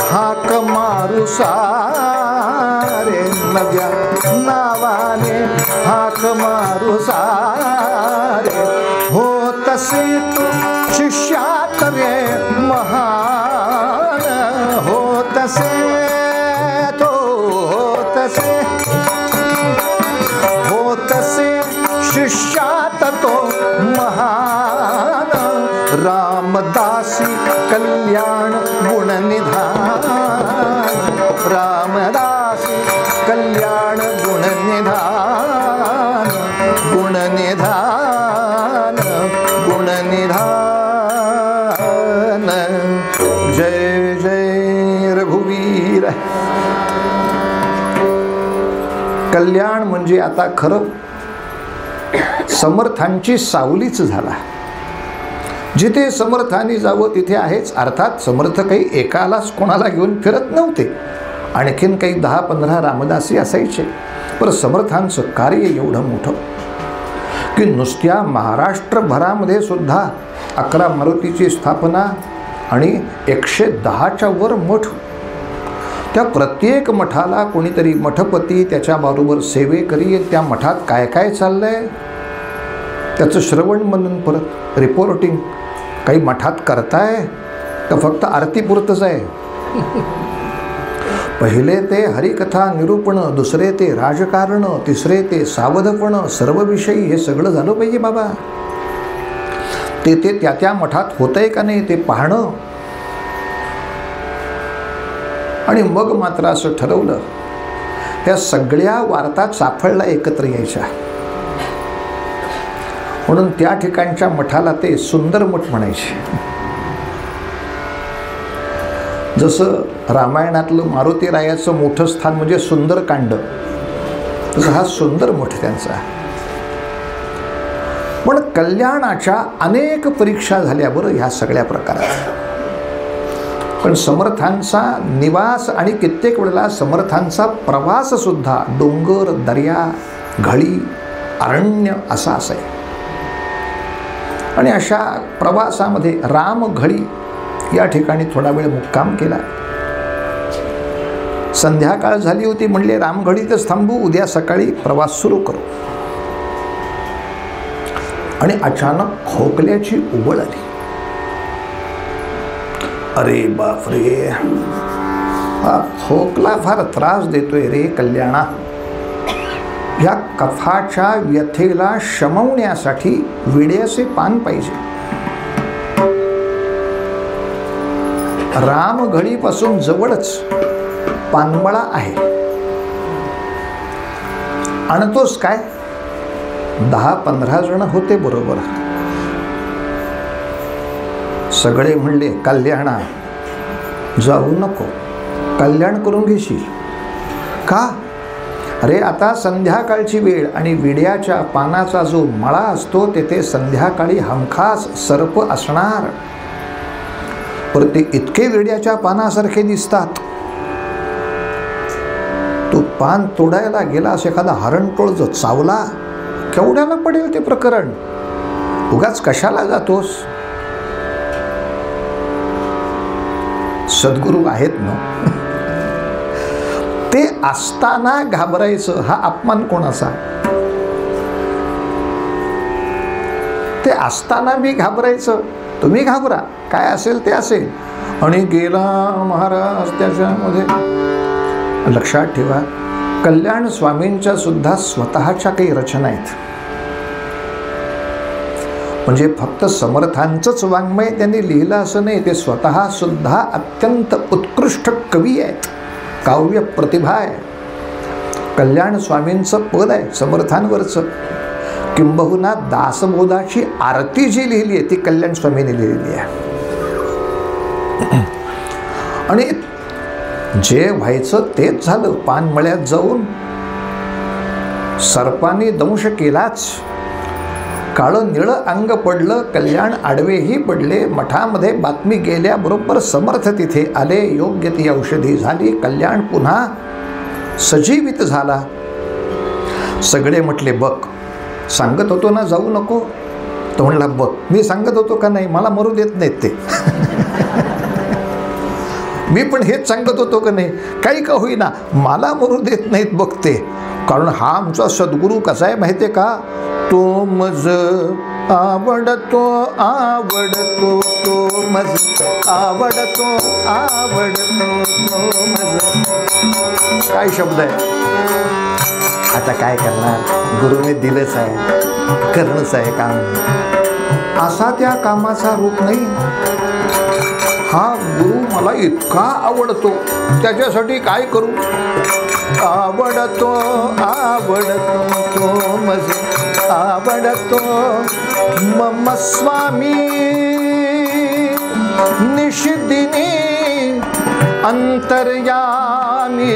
Speaker 1: हाक मारू सारे, नव्या नावाने हाक मारू सारे. हो तसे शिष्यात रे महान, हो तसे तो हो तसे, हो तसे शिष्यात तो महान. रामदासी कल्याण गुणनिधान, रामदासी कल्याण गुणनिधान, गुणनिधान गुणनिधान. जय जय रघुवीर. कल्याण म्हणजे आता खरं समर्थांची सावलीच झाला. जिथे समर्थांनी जावं तिथे आहेच. अर्थात समर्थ काही एकालाच कोणाला घेऊन फिरत नव्हते. आणखीन काही 10-15 रामदासी असायचे. पण समर्थांचं कार्य एवढं मोठं की नुसत्या महाराष्ट्रभरामध्ये सुद्धा 11 मारुतीची स्थापना आणि 110च्या वर मठ. त्या प्रत्येक मठाला कोणीतरी मठपती त्याच्याबरोबर सेवेकरी. त्या मठात काय काय चाललंय त्याचं श्रवण मनन, परत रिपोर्टिंग. काही मठात करताय का फक्त आरतीपुरतंच आहे? पहिले ते हरिकथा निरूपण, दुसरे ते राजकारण, तिसरे ते सावधपण, सर्व विषयी हे सगळं झालं पाहिजे बाबा. ते त्या मठात होतंय का नाही ते पाहणं. आणि मग मात्र असं ठरवलं, त्या सगळ्या वार्ता चाफळला एकत्र यायच्या. म्हणून त्या ठिकाणच्या मठाला ते सुंदर मठ म्हणायचे. जसं रामायणातलं मारुतीरायाचं मोठं स्थान म्हणजे सुंदरकांड, तसं हा सुंदर मठ त्यांचा. पण कल्याणाच्या अनेक परीक्षा झाल्या बरं ह्या सगळ्या प्रकारात. पण समर्थांचा निवास आणि कित्येक वेळेला समर्थांचा प्रवास सुद्धा डोंगर, दर्या, घळी, अरण्य असा असाय. आणि अशा प्रवासामध्ये रामघळी या ठिकाणी थोडा वेळ मुक्काम केला. संध्याकाळ झाली होती, म्हणले रामघळीतच थांबू, उद्या सकाळी प्रवास सुरू करू. आणि अचानक खोकल्याची उबळ आली. अरे बापरे, हा खोकला फार त्रास देतोय रे कल्याणा. या कफाच्या व्यथेला शमवण्यासाठी विड्याचे पान पाहिजे. रामघळीपासून जवळच पानमळा आहे. आणतोस काय? 10-15 जण होते बरोबर. सगळे म्हणले, कल्याणा जाऊ नको, कल्याण करून घेशील का? अरे आता संध्याकाळची वेळ आणि विड्याच्या पानाचा जो मळा असतो तेथे संध्याकाळी हमखास सर्प असणार. पर ते इतके विड्याच्या पानासारखे दिसतात. तो पान तोडायला गेलास, एखादा हरणटोळ जो चावला, केवढ्याला पडेल ते प्रकरण. उगाच कशाला जातोस? सद्गुरू आहेत ना. ते असताना घाबरायचं हा अपमान कोणाचा? ते असताना मी घाबरायचं, तुम्ही घाबरा, काय असेल ते असेल. आणि गेला महाराज त्याच्यामध्ये. लक्षात ठेवा, कल्याण स्वामींच्या सुद्धा स्वतःच्या काही रचना आहेत. म्हणजे फक्त समर्थांचंच वाङ्मय त्यांनी लिहिलं असं नाही, ते स्वतः सुद्धा अत्यंत उत्कृष्ट कवी आहेत, काव्य प्रतिभा आहे. कल्याण स्वामींचं पद आहे समर्थांवरचं. किंबहुना दासबोधाची आरती जी लिहिली आहे ती कल्याण स्वामींनी लिहिलेली आहे. आणि जे व्हायचं तेच झालं. पानमळ्यात जाऊन सर्पांनी दंश केलाच. काळं निळं अंग पडलं, कल्याण आडवेही पडले. मठामध्ये बातमी गेल्याबरोबर समर्थ तिथे आले, योग्य ती औषधी झाली, कल्याण पुन्हा सजीवित झाला. सगळे म्हटले, बघ सांगत होतो ना जाऊ नको. तो म्हणला, बघ मी सांगत होतो का नाही, मला मरू देत नाहीत ते. मी पण हेच सांगत होतो का नाही, काही का होईना मला मरू देत नाहीत बघते. कारण हा आमचा सद्गुरू कसा आहे माहिती आहे का? तो मज आवडतो आवडतो, तो मज आवडतो आवडतो, तो मज. काय शब्द आहे? आता काय करणार, गुरुने दिलंच आहे, करणंच आहे काम. असा त्या कामाचा रूप नाही. हा गुरु मला इतका आवडतो, त्याच्यासाठी काय करू? आवडतो आवडतो, तो मज आवडतो. मम स्वामी निशिदिनी अंतर्यामी,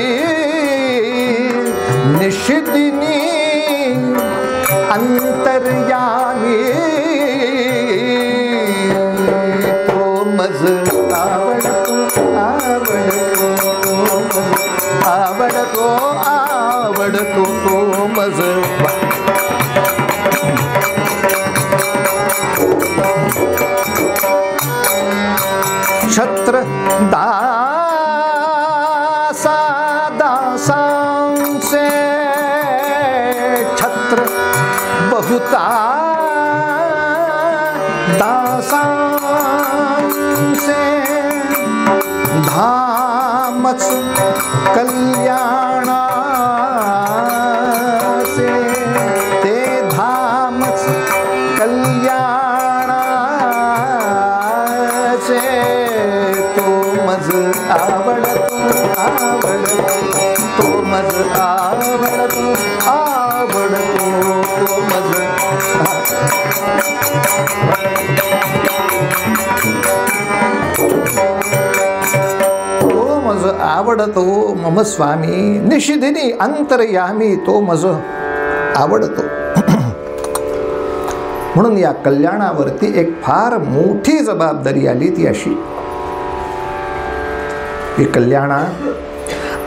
Speaker 1: निशिदिनी अंतर्यामी, तो मज आवडतो आवडतो, आवडतो तो मज. छत्र दासा दासांचे, छत्र बहुता दासांचे, धामच कल्याणाचे, ते धामच कल्याणाचे, तो मज आवडतो आवडतो तो मज आवडतो तो मज तो मज आवडतो मम स्वामी निशिदिनी अंतर्यामी तो मज आवडतो. म्हणून या कल्याणावरती एक फार मोठी जबाबदारी आली, ती अशी की कल्याणा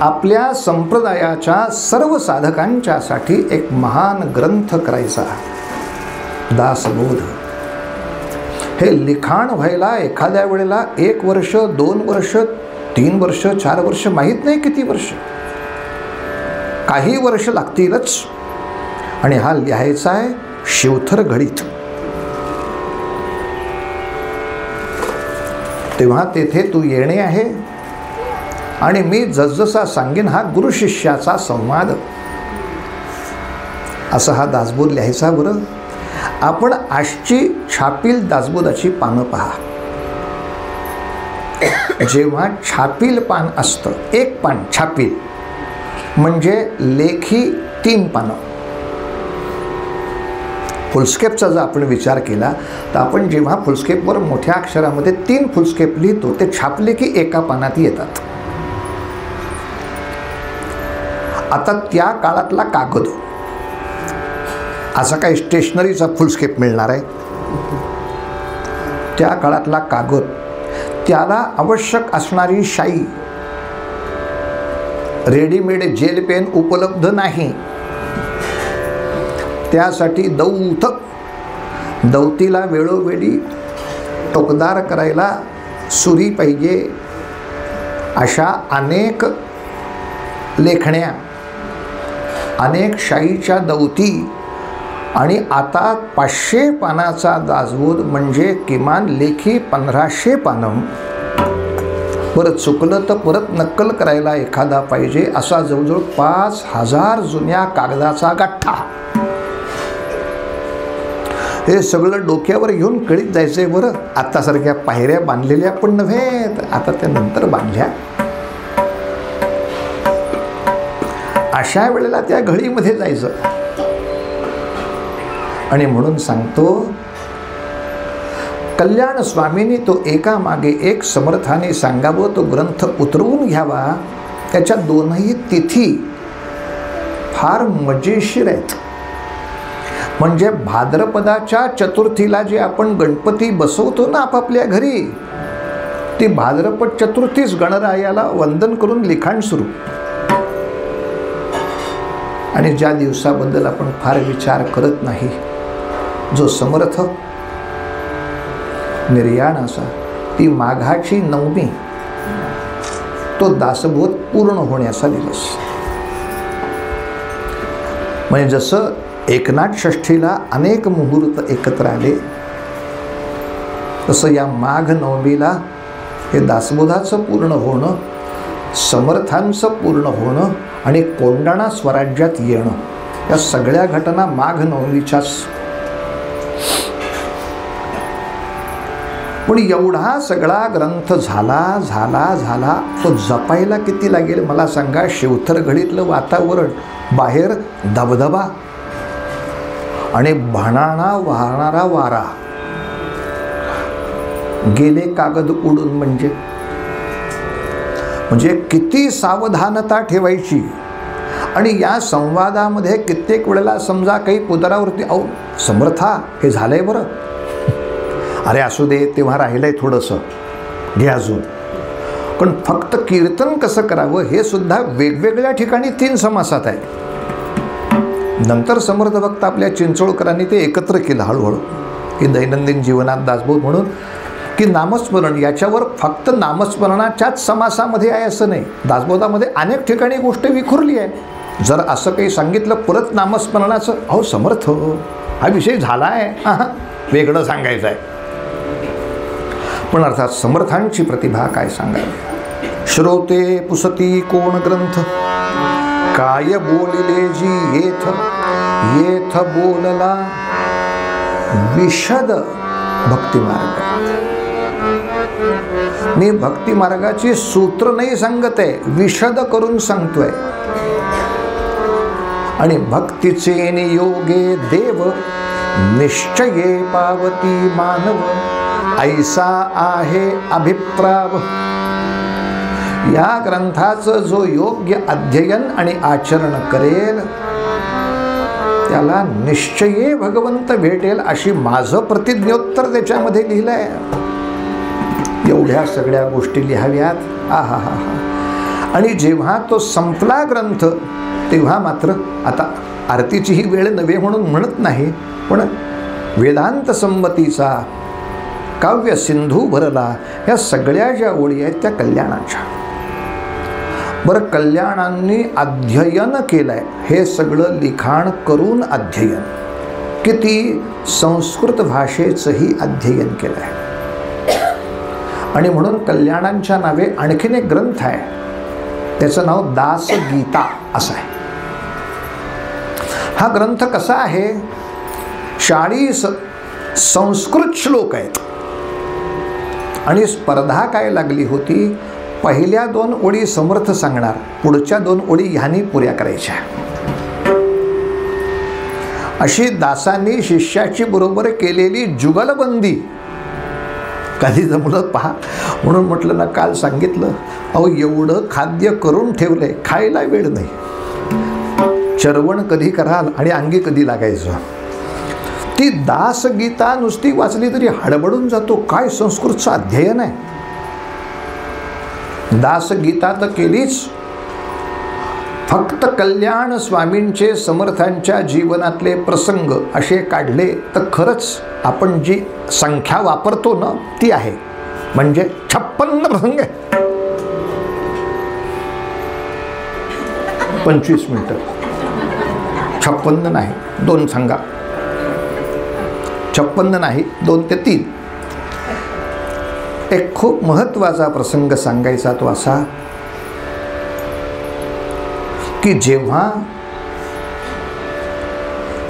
Speaker 1: आपल्या संप्रदायाच्या सर्व साधकांच्यासाठी एक महान ग्रंथ करायचा. दासबोध हे लिखाण व्हायला एखाद्या वेळेला 1 वर्ष 2 वर्ष 3 वर्ष 4 वर्ष माहीत नाही किती वर्ष, काही वर्ष लागतीलच. आणि हा लिहायचा आहे शिवथर घडीत. तेव्हा तेथे तू येणे आहे आणि मी जसजसा सांगेन हा गुरु शिष्याचा संवाद, असा हा दासबोध लिहायचा. बरं, आपण आजची छापील दासबोधाची पानं पहा. जेव्हा छापील पान असतं, 1 पान छापील म्हणजे लेखी 3 पानं. फुलस्केपचा जर आपण विचार केला तर आपण जेव्हा फुलस्केपवर मोठ्या अक्षरामध्ये 3 फुलस्केप लिहितो ते छापले की 1 पानात येतात. आता त्या काळातला कागद, असा काही स्टेशनरीचा फुलस्केप मिळणार आहे? त्या काळातला कागद, त्याला आवश्यक असणारी शाई, रेडीमेड जेल पेन उपलब्ध नाही. त्यासाठी दौत, दौतीला वेळोवेळी टोकदार करायला सुरी पाहिजे. अशा अनेक लेखण्या, अनेक शाईच्या दौती, आणि आता 500 पानाचा दासबोध म्हणजे किमान लेखी 1500 पानं. परत चुकलं तर परत नक्कल करायला एखादा पाहिजे, असा जवळजवळ 5000 जुन्या कागदाचा गठ्ठा. हे सगळं डोक्यावर घेऊन कळीत जायचंय. बरं, आतासारख्या पायऱ्या बांधलेल्या पण नव्हे, आता त्या नंतर बांधल्या. अशा वेळेला त्या घळीमध्ये जायचं. आणि म्हणून सांगतो, कल्याण स्वामींनी तो एका मागे एक समर्थाने सांगावं, तो ग्रंथ उतरवून घ्यावा. त्याच्या 2ही तिथी फार मजेशीर आहेत. म्हणजे भाद्रपदाच्या चतुर्थीला जे आपण गणपती बसवतो ना आपापल्या घरी, ती भाद्रपद चतुर्थीच गणरायाला वंदन करून लिखाण सुरू. आणि ज्या दिवसाबद्दल आपण फार विचार करत नाही, जो समर्थ निर्याणाचा, ती माघाची नवमी, तो दासबोध पूर्ण होण्याचा दिवस. म्हणजे जसं एकनाथ षष्ठीला अनेक मुहूर्त एकत्र आले, तसं या माघ नवमीला हे दासबोधाचं पूर्ण होणं, समर्थांचं पूर्ण होणं आणि कोंडाणा स्वराज्यात येणं, या सगळ्या घटना माघ नवमीच्याच. पण एवढा सगळा ग्रंथ झाला, तो जपायला किती लागेल मला सांगा? शिवथर घडीतलं वातावरण, बाहेर धबधबा आणि भणाणा वाहणारा वारा, गेले कागद उडून. म्हणजे किती सावधानता ठेवायची. आणि या संवादामध्ये कित्येक वेळेला समजा काही पुतरावरती, अहो समर्था हे झालंय बरं, अरे असू दे, तेव्हा राहिलंय थोडंसं, घे अजून. पण फक्त कीर्तन कसं करावं हे सुद्धा वेगवेगळ्या ठिकाणी 3 समासात आहे. नंतर समर्थ भक्त आपल्या चिंचोळकरांनी ते एकत्र केलं हळूहळू, की दैनंदिन जीवनात दासबोध म्हणून, की नामस्मरण याच्यावर फक्त नामस्मरणाच्याच समासामध्ये आहे असं नाही. दासबोधामध्ये अनेक ठिकाणी गोष्ट विखुरली आहे. जर असं काही सांगितलं परत नामस्मरणाचं, अहो समर्थ हा विषय झाला आहे, वेगळं सांगायचं आहे. पण अर्थात समर्थांची प्रतिभा काय सांगावी. श्रोते पुसती कोण ग्रंथ, काय बोलिले जी येथ, येथ बोलला विशद भक्तिमार्ग. मी भक्ती मार्गाची सूत्र नाही सांगत आहे, विशद करून सांगतोय. आणि भक्तीचे नियोगे देव निश्चये पावती मानव, ऐसा आहे अभिप्राव. या ग्रंथाचं जो योग्य अध्ययन आणि आचरण करेल त्याला निश्चये भगवंत भेटेल, अशी माझं प्रतिज्ञोत्तर त्याच्यामध्ये लिहिलंय. एवढ्या सगळ्या गोष्टी लिहाव्यात. आहा हा हा. आणि जेव्हा तो संपला ग्रंथ तेव्हा मात्र, आता आरतीची ही वेळ नव्हे म्हणून म्हणत नाही, पण वेदांत संमतीचा काव्य सिंधू भरला, या सगळ्या ज्या ओळी आहेत त्या कल्याणाच्या. बरं, कल्याणांनी अध्ययन केलंय, हे सगळं लिखाण करून अध्ययन, किती संस्कृत भाषेचंही अध्ययन केलंय. आणि म्हणून कल्याणांच्या नावे आणखीन एक ग्रंथ आहे, त्याचं नाव दासगीता असं आहे. हा ग्रंथ कसा आहे, 40 संस्कृत श्लोक आहेत. आणि स्पर्धा काय लागली होती, पहिल्या 2 ओळी समर्थ सांगणार, पुढच्या 2 ओळी ह्यांनी पुऱ्या करायच्या. अशी दासांनी शिष्याची बरोबर केलेली जुगलबंदी. कधी जमलं पहा, म्हणून म्हटलं ना, काल सांगितलं, अहो एवढं खाद्य करून ठेवलंय, खायला वेळ नाही. चरवण कधी कराल आणि अंगी कधी लागायचं. ती दासगीता नुसती वाचली तरी हडबडून जातो, काय संस्कृतचं अध्ययन आहे. दासगीता तर केलीच, फक्त कल्याण स्वामींचे समर्थांच्या जीवनातले प्रसंग असे काढले तर खरंच आपण जी संख्या वापरतो ना ती आहे, म्हणजे 56 प्रसंग आहे. 25 मिनिटं, 56 नाही, 2 सांगा. 56 नाही, 2 ते 3. एक खूप महत्त्वाचा प्रसंग सांगायचा तो असा की जेव्हा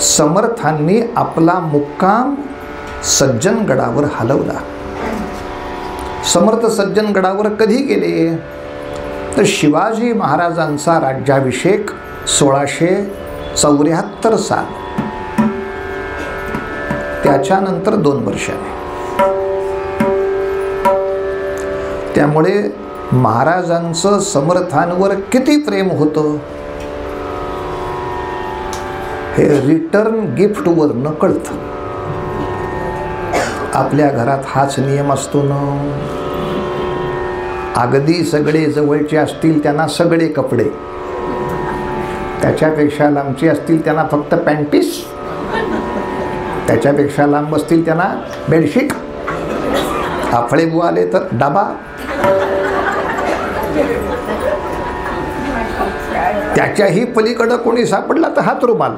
Speaker 1: समर्थांनी आपला मुक्काम सज्जनगडावर हलवला. समर्थ सज्जनगडावर कधी गेले तर शिवाजी महाराजांचा राज्याभिषेक 1674 साल, त्याच्यानंतर 2 वर्षांनी. त्यामुळे महाराजांचं समर्थांवर किती प्रेम होतं हे रिटर्न गिफ्टवर न कळतं. आपल्या घरात हाच नियम असतो ना, अगदी सगळे जवळचे असतील त्यांना सगळे कपडे, त्याच्यापेक्षा लांबचे असतील त्यांना फक्त पॅन्टीस, त्याच्यापेक्षा लांब असतील त्यांना बेडशीट, आफळे बुवा आले तर डबा, त्याच्याही पलीकडं कोणी सापडला तर हात रुमाल.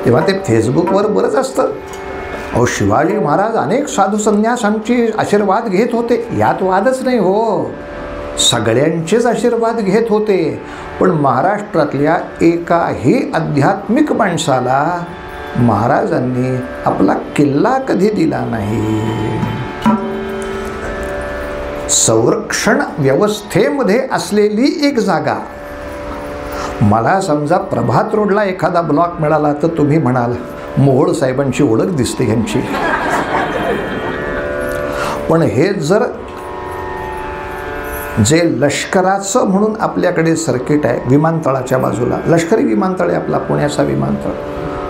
Speaker 1: तेव्हा ते फेसबुकवर बरंच असतं, अहो शिवाजी महाराज अनेक साधू संन्यासांची आशीर्वाद घेत होते. यात वादच नाही हो, सगळ्यांचेच आशीर्वाद घेत होते. पण महाराष्ट्रातल्या एकाही आध्यात्मिक माणसाला महाराजांनी आपला किल्ला कधी दिला नाही. संरक्षण व्यवस्थेमध्ये असलेली एक जागा. मला समजा प्रभात रोडला एखादा ब्लॉक मिळाला तर तुम्ही म्हणाल मोहोळ साहेबांची ओळख दिसते ह्यांची. पण हे जर जे लष्कराचं म्हणून आपल्याकडे सर्किट आहे, विमानतळाच्या बाजूला लष्करी विमानतळ आहे आपला पुण्याचा विमानतळ,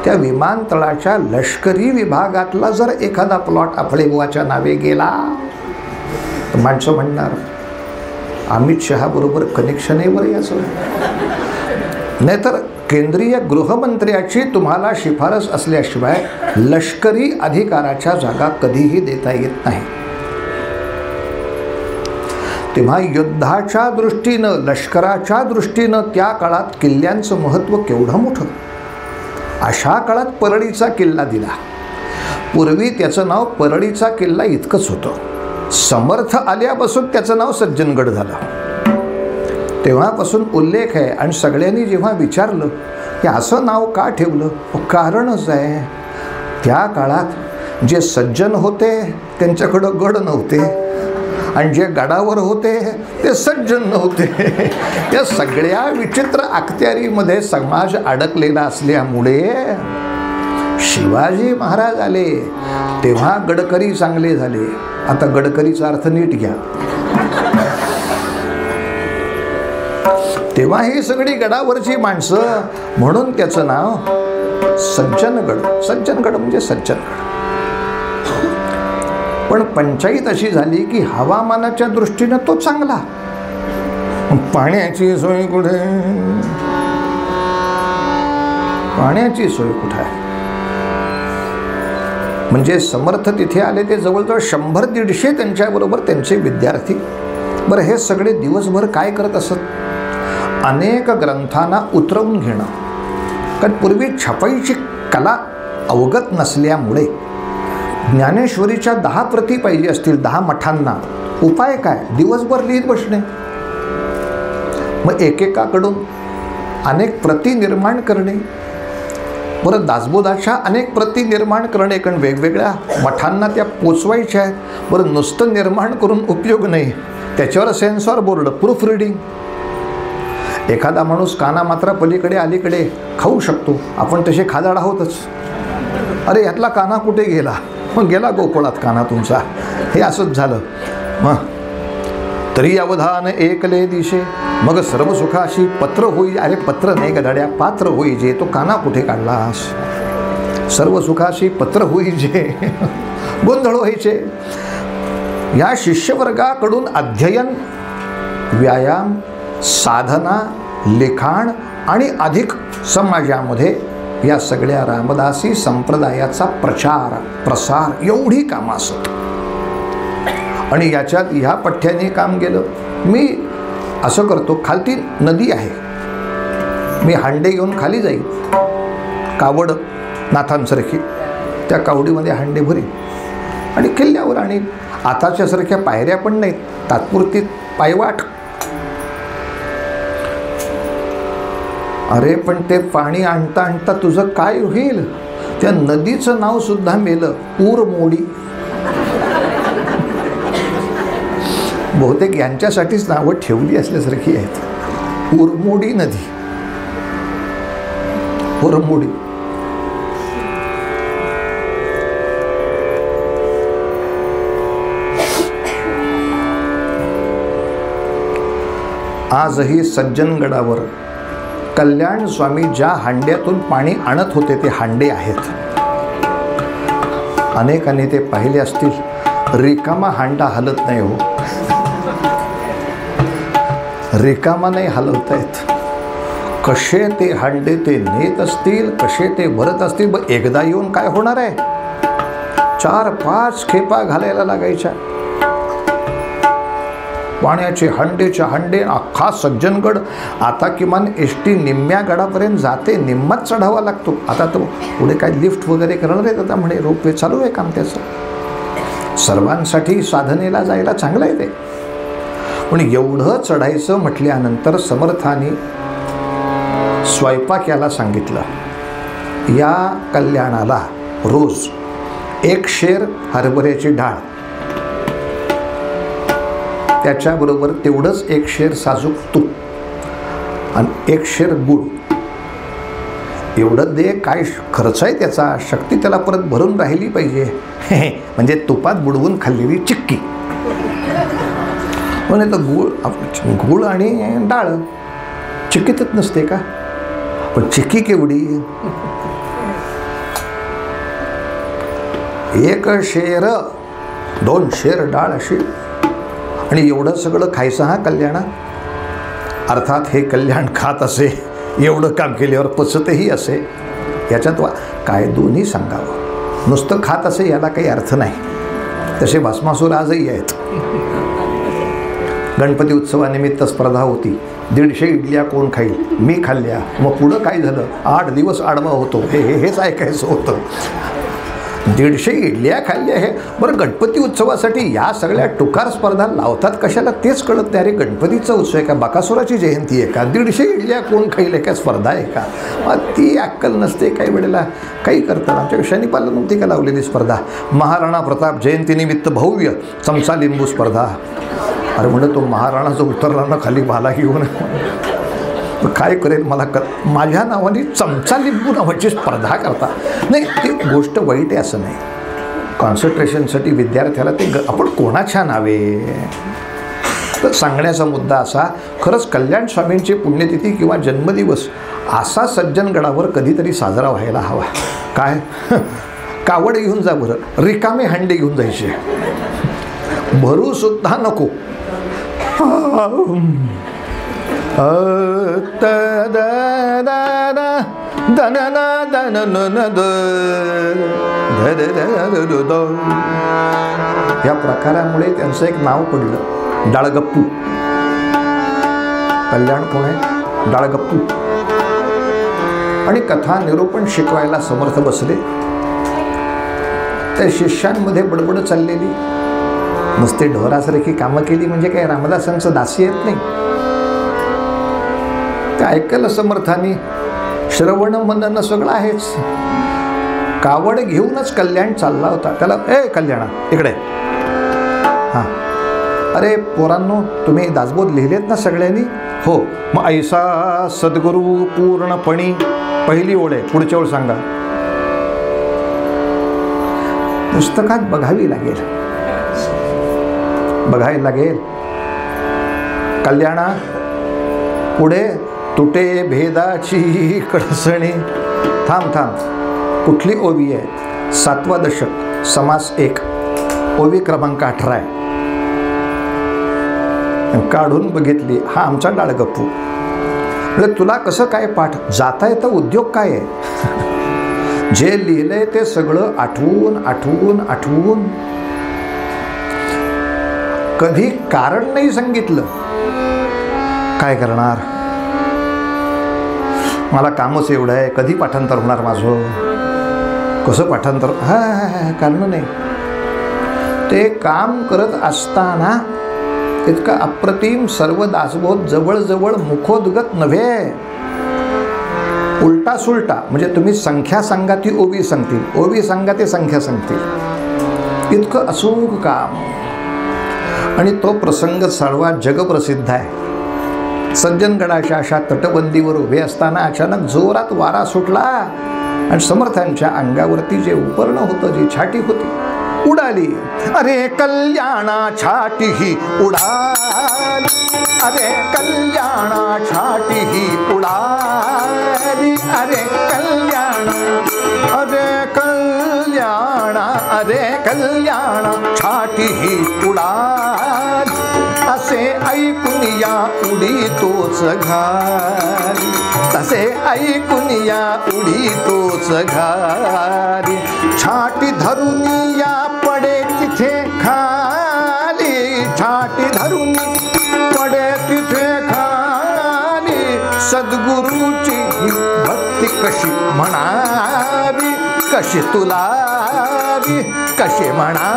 Speaker 1: त्या विमानतळाच्या लष्करी विभागातला जर एखादा प्लॉट आफळेबुवाच्या नावे गेला तर माणसं म्हणणार अमित शहा बरोबर कनेक्शन आहे बरं याचं. नाहीतर केंद्रीय गृहमंत्र्याची तुम्हाला शिफारस असल्याशिवाय लष्करी अधिकाराच्या जागा कधीही देता येत नाही. तेव्हा युद्धाच्या दृष्टीनं, लष्कराच्या दृष्टीनं त्या काळात किल्ल्यांचं महत्त्व केवढं मोठं. अशा काळात परळीचा किल्ला दिला. पूर्वी त्याचं नाव परळीचा किल्ला इतकंच होतं. समर्थ आल्यापासून त्याचं नाव सज्जनगड झालं. तेव्हापासून उल्लेख आहे. आणि सगळ्यांनी जेव्हा विचारलं की असं नाव का ठेवलं, कारणच आहे त्या काळात जे सज्जन होते त्यांच्याकडं गड नव्हते आणि जे गडावर होते ते सज्जन नव्हते. या सगळ्या विचित्र अखत्यारीमध्ये समाज अडकलेला असल्यामुळे शिवाजी महाराज आले तेव्हा गडकरी चांगले झाले. आता गडकरीचा अर्थ नीट घ्या. तेव्हा ही सगळी गडावरची माणसं, म्हणून त्याचं नाव सज्जनगड. सज्जनगड म्हणजे सज्जनगड. पण पंचायत अशी झाली की हवामानाच्या दृष्टीनं तो चांगला, पाण्याची सोय कुठे, पाण्याची सोय कुठे आहे. म्हणजे समर्थ तिथे आले ते जवळजवळ 100-150 त्यांच्याबरोबर त्यांचे विद्यार्थी. बरं, हे सगळे दिवसभर काय करत असत? अनेक ग्रंथांना उतरवून घेणं. कारण पूर्वी छपाईची कला अवगत नसल्यामुळे ज्ञानेश्वरीच्या 10 प्रती पाहिजे असतील 10 मठांना. उपाय काय? दिवसभर लिहित बसणे. मग एकेकाकडून अनेक प्रती निर्माण करणे. बरं, दासबोधाच्या अनेक प्रती निर्माण करणे, कारण वेगवेगळ्या मठांना त्या पोचवायच्या आहेत. बरं, नुसतं निर्माण करून उपयोग नाही, त्याच्यावर सेन्सॉर बोर्ड, प्रूफ रिडिंग. एखादा माणूस काना मात्रा पलीकडे अलीकडे खाऊ शकतो, आपण तसे खादाड आहोतच. अरे ह्यातला काना कुठे गेला? मग गेला गोकुळात काना तुमचा. हे असंच झालं. मग तरी अवधान एकले दिशे, मग सर्व सुखाशी पत्र होई. अरे पत्र नाही गधाड्या, पात्र होई जे. तो काना कुठे काढलास? सर्व सुखाशी पत्र होई जे. गोंधळ व्हायचे. या शिष्यवर्गाकडून अध्ययन, व्यायाम, साधना, लिखाण आणि अधिक समाजामध्ये या सगळ्या रामदासी संप्रदायाचा प्रचार प्रसार एवढी कामं असत. आणि याच्यात ह्या पठ्ठ्याने काम केलं. मी असं करतो, खालती नदी आहे, मी हांडे घेऊन खाली जाईल, कावड नाथांसारखी, त्या कावडीमध्ये हांडे भरीन आणि किल्ल्यावर आणीन. आताच्यासारख्या पायऱ्या पण नाहीत, तात्पुरती पायवाट. अरे पण ते पाणी आणता आणता तुझं काय होईल? त्या नदीचं नाव सुद्धा मेलं, ऊरमोडी. बहुतेक यांच्यासाठीच नावं ठेवली असल्यासारखी आहेत. ऊरमोडी नदी, ऊरमोडी. आजही सज्जनगडावर कल्याण स्वामी ज्या हांड्यातून पाणी आणत होते ते हांडे आहेत. अनेकांनी ते पाहिले असतील. रिकामा हांडा हलत नाही हो, रिकामा नाही हलवता येत. कसे ते हांडे ते नेत असतील, कसे ते भरत असतील. ब एकदा येऊन काय होणार आहे? 4-5 खेपा घालायला लागायच्या. पाण्याचे हांडेच्या हांडे अख्खा सज्जनगड. आता किमान एसटी निम्म्या गडापर्यंत जाते, निम्माच चढावा लागतो. आता तो पुढे काय लिफ्ट वगैरे करणार आहेत आता, म्हणे रोपवे चालू आहे काम त्याचं. सर्वांसाठी साधनेला जायला चांगलं आहे ते. पण एवढं चढायचं म्हटल्यानंतर समर्थांनी स्वयंपाक्याला सांगितलं, या कल्याणाला रोज 1 शेर हरभऱ्याची डाळ, त्याच्याबरोबर तेवढंच 1 शेर साजूक तूप आणि 1 शेर गूळ, एवढं दे. काय खर्च आहे त्याचा? शक्ती त्याला परत भरून राहिली पाहिजे. म्हणजे तुपात बुडवून खाल्लेली चिक्की. म्हणजे तर गूळ आणि डाळ चिक्कीतच नसते का? पण चिक्की केवढी? 1 शेर 2 शेर डाळ अशी. आणि एवढं सगळं खायचं हा कल्याणा. अर्थात हे कल्याण खात असे, एवढं काम केल्यावर पचतही असे. याच्यात काय दोन्ही सांगावं. नुसतं खात असे याला काही अर्थ नाही. तसे भस्मासूर आजही आहेत. गणपती उत्सवानिमित्त स्पर्धा होती. 150 इडल्या कोण खाईल? मी खाल्ल्या. मग पुढं काय झालं? 8 दिवस आडवा होतो. हेच ऐकायचं होतं. 150 इडल्या खाल्ल्या आहे. बरं, गणपती उत्सवासाठी या सगळ्या टुकार स्पर्धा लावतात कशाला तेच कळत नाही. अरे गणपतीचा उत्सव आहे का, बकासुराची जयंती आहे का, 150 इडल्या कोण खाईल का, स्पर्धा आहे का. मग ती अक्कल नसते काही वेळेला, काही करतात. आमच्या शनिपाला नव्हती का लावलेली स्पर्धा, महाराणा प्रताप जयंतीनिमित्त भव्य चमचा लिंबू स्पर्धा. अरे म्हणलं, तो महाराणा जो उतरला ना खाली भाला घेऊन, काय करेल मला माझ्या नावाने चमचा लिंबू नावाची स्पर्धा करता. नाही, ती गोष्ट वाईट आहे असं नाही. कॉन्सन्ट्रेशनसाठी विद्यार्थ्याला ते आपण कोणाच्या नावे. तर सांगण्याचा मुद्दा असा, खरंच कल्याण स्वामींची पुण्यतिथी किंवा जन्मदिवस असा सज्जनगडावर कधीतरी साजरा व्हायला हवा. काय कावड घेऊन जा बरं, रिकामे हांडे घेऊन जायचे, भरू सुद्धा नको. या प्रकारामुळे त्यांचं एक नाव पडलं, डाळगप्पू. कल्याण कोण आहे? डाळगप्पू. आणि कथा निरूपण शिकवायला समर्थ बसले. त्या शिष्यांमध्ये बडबड चाललेली, नुसते ढोरासारखी कामं केली म्हणजे काय रामदासांचं दासी येत नाही. ते ऐकलं समर्थानी, श्रवण मनन सगळं आहेच. कावड घेऊनच कल्याण चालला होता. त्याला, ए कल्याणा इकडे. हां, अरे पोरांनो, तुम्ही दासबोध लिहिलेत ना सगळ्यांनी? हो. मग ऐसा सद्गुरू पूर्णपणी, पहिली ओळ आहे, पुढच्या ओळ सांगा. पुस्तकात बघावी लागेल, बघायला लागेल. कल्याणा पुढे, तुटे भेदाची कळसणी. थांब, कुठली ओवी आहे? 7वा दशक, समास 1, ओवी क्रमांक 18 आहे. काढून बघितली. हा आमचा डाळगप्पू. म्हणजे तुला कसं काय पाठ जाता येतं, उद्योग काय आहे? जे लिहिलंय ते सगळं आठवून कधी कारण नाही सांगितलं. काय करणार, मला कामच एवढं आहे, कधी पाठांतर होणार माझं, कसं पाठांतर, कारण नाही. ते काम करत असताना इतका अप्रतिम सर्व दासबोध जवळजवळ मुखोद्गत नव्हे, उलटा सुलटा. म्हणजे तुम्ही संख्या सांगा ती ओवी सांगतील, ओवी सांगा ते संख्या सांगतील, इतकं अचूक काम. आणि तो प्रसंग सर्वात जगप्रसिद्ध आहे. सज्जनगडाच्या अशा तटबंदीवर उभे असताना अचानक जोरात वारा सुटला आणि समर्थांच्या अंगावरती जे उपर्ण होतं, जी छाटी होती, उडाली. अरे कल्याणा छाटी ही उडाली, अरे कल्याणा छाटी ही उडाली, अरे कल्याणा, अरे कल्याणा, अरे कल्याणा छाटी ही उडाली. असे ऐकून या उडी तोच घाली, तसे ऐकून या उडी तोच घाली. छाटी धरून या पडे तिथे खाली, छाटी धरून पडे तिथे खाली. सद्गुरूची भक्ती कशी म्हणावी, कशी तुलावी, कशी म्हणा.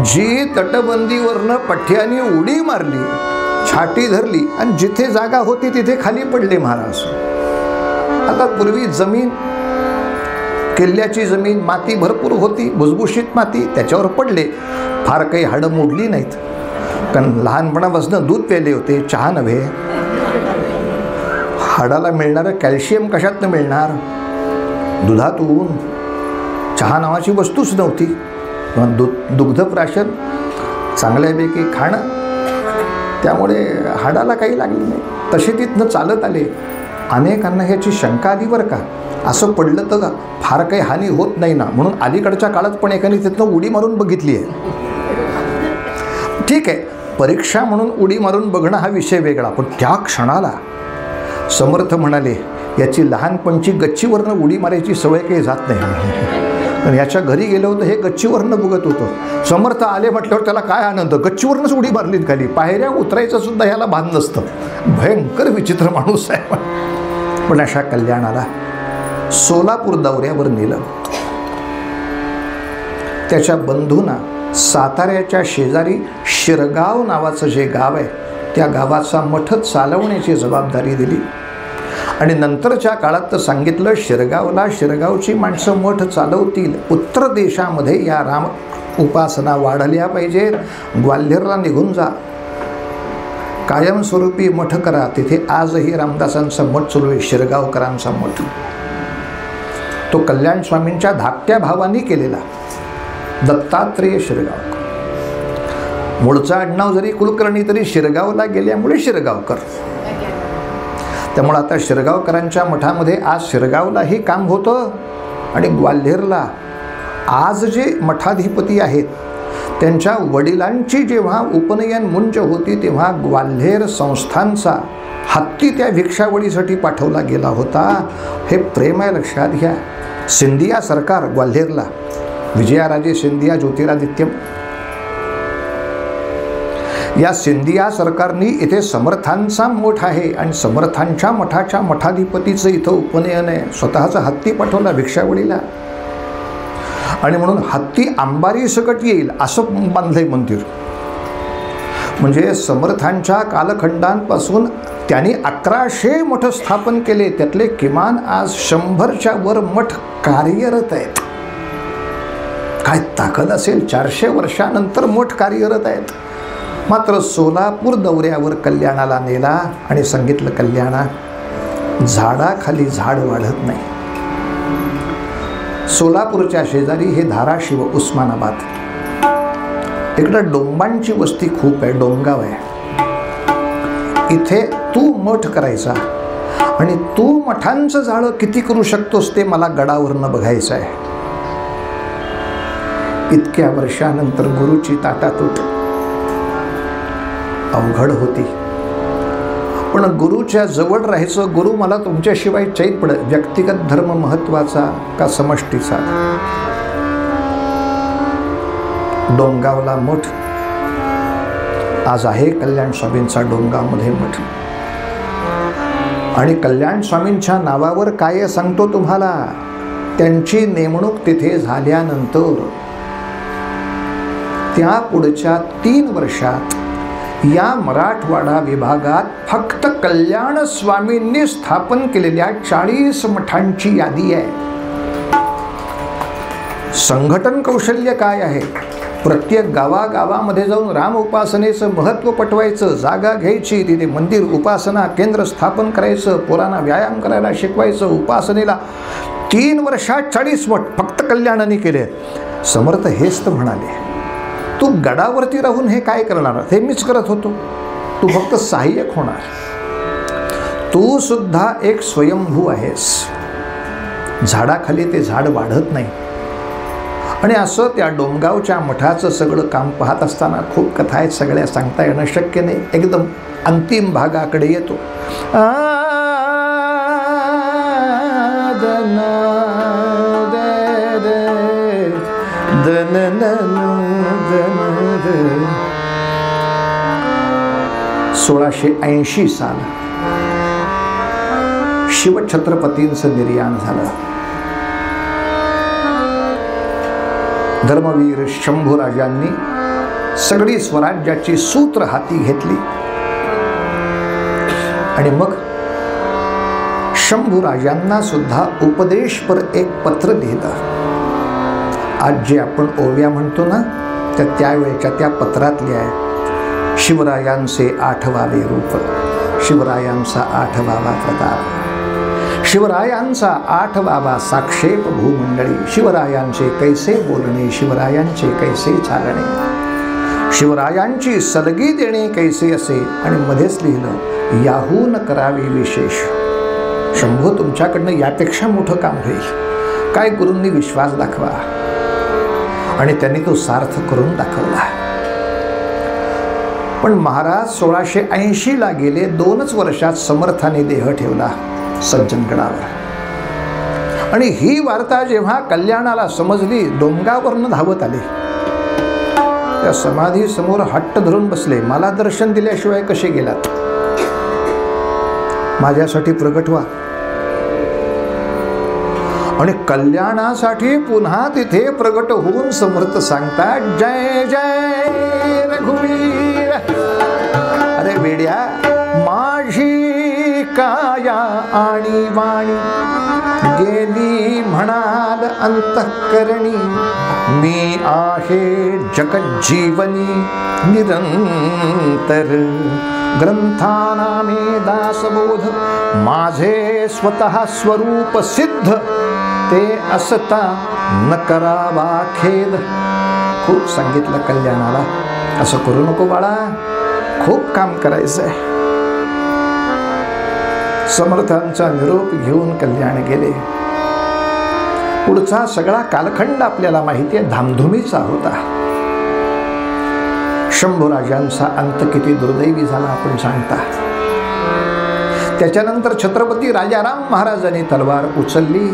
Speaker 1: जी तटबंदीवरनं पठ्याने उडी मारली, छाटी धरली आणि जिथे जागा होती तिथे खाली पडले महाराज. आता पूर्वी जमीन, किल्ल्याची जमीन, माती भरपूर होती, भुसभुशीत माती, त्याच्यावर पडले. फार काही हाडं मोडली नाहीत, कारण लहानपणापासून दूध प्यायले होते, चहा नव्हे. हाडाला मिळणारं कॅल्शियम कशातनं मिळणार? दुधातून. चहा नावाची वस्तूच नव्हती. दुग्धप्राशन चांगल्यापैकी खाणं, त्यामुळे हाडाला काही लागलं नाही. तसे तिथनं चालत आले. अनेकांना ह्याची शंका आली बरं का, असं पडलं तर फार काही हानी होत नाही ना, म्हणून अलीकडच्या काळात पण एकाने तिथनं उडी मारून बघितली आहे. ठीक आहे, परीक्षा म्हणून उडी मारून बघणं हा विषय वेगळा. पण त्या क्षणाला समर्थ म्हणाले, याची लहानपणची गच्चीवरनं उडी मारायची सवय काही जात नाही. पण याच्या घरी गेलं होतं, हे गच्चीवरनं बघत होतं. समर्थ आले म्हटल्यावर त्याला काय आनंद, गच्चीवरनंच उडी मारलीत खाली. पायऱ्या उतरायचं सुद्धा ह्याला भान नसतं. भयंकर विचित्र माणूस आहे. पण अशा कल्याणाला सोलापूर दौऱ्यावर नेलं. त्याच्या बंधूंना साताऱ्याच्या शेजारी शिरगाव नावाचं जे गाव आहे त्या गावाचा मठ चालवण्याची जबाबदारी दिली. आणि नंतरच्या काळात तर सांगितलं, शिरगावची माणसं मठ चालवतील. उत्तर देशामध्ये या राम उपासना वाढल्या पाहिजेत. ग्वाल्हेरला निघून जा, कायमस्वरूपी मठ करा. तिथे आजही रामदासांचा मठ सुरू आहे, शिरगावकरांचा मठ. तो कल्याण स्वामींच्या धाकट्या भावांनी केलेला, दत्तात्रेय शिरगावकर. मूळचा आडनाव जरी कुलकर्णी तरी शिरगावला गेल्यामुळे शिरगावकर. त्यामुळे आता शिरगावकरांच्या मठामध्ये आज शिरगावलाही काम होतं आणि ग्वाल्हेरला आज जे मठाधिपती आहेत त्यांच्या वडिलांची जेव्हा उपनयन मुंज होती तेव्हा ग्वाल्हेर संस्थांचा हत्ती त्या भिक्षावळीसाठी पाठवला गेला होता. हे प्रेम आहे, लक्षात घ्या. सिंधिया सरकार ग्वाल्हेरला, विजयाराजे सिंधिया ज्योतिरादित्य, या सिंधिया सरकारनी इथे समर्थांचा मठ आहे आणि समर्थांच्या मठाच्या मठाधिपतीचं इथं उपनयन आहे. स्वतःचा हत्ती पाठवला भिक्षावळीला आणि म्हणून हत्ती अंबारी सकट येईल असं बांधलंय मंदिर. म्हणजे समर्थांच्या कालखंडांपासून त्यांनी 1100 मठ स्थापन केले. त्यातले किमान आज 100च्या वर मठ कार्यरत आहेत. काय ताकद असेल, 400 वर्षानंतर मठ कार्यरत आहेत. मात्र सोलापूर दौऱ्यावर कल्याणाला नेला आणि सांगितलं, कल्याणा, झाडाखाली झाड वाढत नाही. सोलापूरच्या शेजारी हे धाराशिव, उस्मानाबाद, तिकडं डोंबांची वस्ती खूप आहे, डोंगाव आहे. इथे तू मठ करायचा आणि तू मठांचं जाळं किती करू शकतोस ते मला गडावरनं बघायचं आहे. इतक्या वर्षानंतर गुरुची ताटातूट अवघड होती, पण गुरुच्या जवळ राहायचं. गुरु मला तुमच्याशिवाय चैत पडत, व्यक्तिगत धर्म महत्वाचा का समष्टीचा? डोंगावला मठ आज आहे कल्याण स्वामींचा, डोंगावमध्ये मठ. आणि कल्याण स्वामींच्या नावावर काय सांगतो तुम्हाला, त्यांची नेमणूक तिथे झाल्यानंतर त्या पुढच्या 3 वर्षात या मराठवाडा विभागात फक्त कल्याण स्वामींनी स्थापन केलेल्या 40 मठांची यादी आहे. संघटन कौशल्य काय आहे? प्रत्येक गावागावामध्ये जाऊन राम उपासनेचं महत्त्व पटवायचं, जागा घ्यायची, तिथे मंदिर उपासना केंद्र स्थापन करायचं, पोरांना व्यायाम करायला शिकवायचं, उपासनेला 3 वर्षात 40 मठ फक्त कल्याणाने केले. समर्थ हेच तर म्हणाले, तू गडावरती राहून हे काय करणार? हे मीच करत होतो, तू फक्त सहाय्यक होणार. तू सुद्धा एक स्वयंभू आहेस. झाडाखाली ते झाड वाढत नाही. आणि असं त्या डोंगावच्या मठाचं सगळं काम पाहत असताना खूप कथा आहेत, सगळ्या सांगता येणं शक्य नाही. एकदम अंतिम भागाकडे येतो. -1980 साल शिवछत्रपतींचं निर्याण झालं. धर्मवीर शंभूराजांनी सगळी स्वराज्याची सूत्र हाती घेतली आणि मग शंभूराजांना सुद्धा उपदेशपर एक पत्र लिहिलं. आज जे आपण ओव्या म्हणतो ना, त्यावेळेच्या त्या पत्रातले आहे, शिवरायांचे 8वावे रूप, शिवरायांचा 8वावा प्रताप, शिवरायांचा 8वावा साक्षेप भूमंडळी, शिवरायांचे कैसे बोलणे, शिवरायांचे कैसे चालणे, शिवरायांची सलगी देणे कैसे असे. आणि मध्येच लिहिलं, याहून करावे विशेष. शंभू, तुमच्याकडनं यापेक्षा मोठं काम होईल. काय गुरूंनी विश्वास दाखवा. आणि त्यांनी तो सार्थ करून दाखवला. पण महाराज 1680ला गेले. 2च वर्षात समर्थाने देह ठेवला सज्जनगडावर. आणि ही वार्ता जेव्हा कल्याणाला समजली, डोंगावरनं धावत आले. त्या समाधी समोर हट्ट धरून बसले, मला दर्शन दिल्याशिवाय कसे गेलात? माझ्यासाठी प्रगट व्हा. आणि कल्याणासाठी पुन्हा तिथे प्रगट होऊन समर्थ सांगतात, जय जय रघुवीर. अरे वेड्या, माझी काया आणि वाणी गेली म्हणाल अंतःकरणी, मी आहे जगज्जीवनी निरंतर. ग्रंथानामे दासबोध माझे स्वतः स्वरूप सिद्ध, ते असता न करावा खेद. खूप सांगितलं कल्याणाला, असं करू नको बाळा, खूप काम करायचंय. समर्थांचा निरोप घेऊन कल्याण गेले. पुढचा सगळा कालखंड आपल्याला माहिती आहे, धामधुमीचा होता. शंभूराजांचा अंत किती दुर्दैवी झाला आपण सांगता. त्याच्यानंतर छत्रपती राजाराम महाराजांनी तलवार उचलली,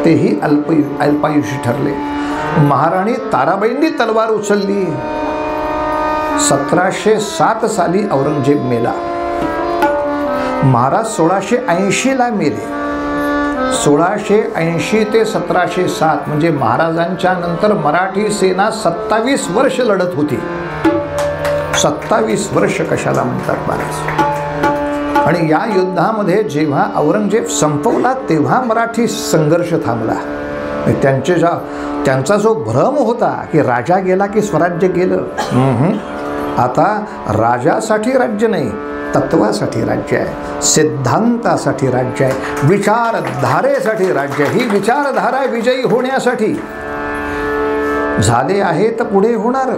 Speaker 1: तेही अल्पायुषी ठरले. महाराणी ताराबाईंनी तलवार उचलली. 1707 साली औरंगजेब मेला. महाराज 1680 मेले. 1680 ते 1707 म्हणजे महाराजांच्या नंतर मराठी सेना 27 वर्ष लढत होती. 27 वर्ष कशाला म्हणतात महाराज. आणि या युद्धामध्ये जेव्हा औरंगजेब संपवला तेव्हा मराठी संघर्ष थांबला. त्यांचा जो भ्रम होता की राजा गेला की स्वराज्य गेलं, आता राजासाठी राज्य नाही, तत्वासाठी राज्य आहे, सिद्धांतासाठी राज्य आहे, विचारधारेसाठी राज्य आहे. ही विचारधारा विजयी होण्यासाठी झाले आहे तर पुढे होणार.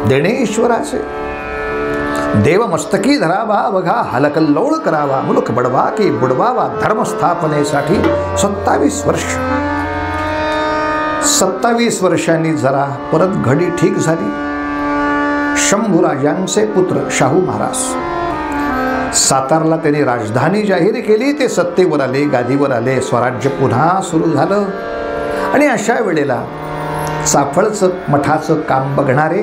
Speaker 1: देणे ईश्वराचे. देव मस्तकी धरावा बघा, हलकल्लोळ करावा, मुलक बडवा की बुडवावा. धर्मस्थापनेसाठी 27 वर्ष. 27 वर्षांनी जरा परत घडी ठीक झाली. शंभूराजांचे पुत्र शाहू महाराज, सातारला त्यांनी राजधानी जाहीर केली. ते सत्तेवर आले, गादीवर आले, स्वराज्य पुन्हा सुरू झालं. आणि अशा वेळेला चाफळचं मठाचं काम बघणारे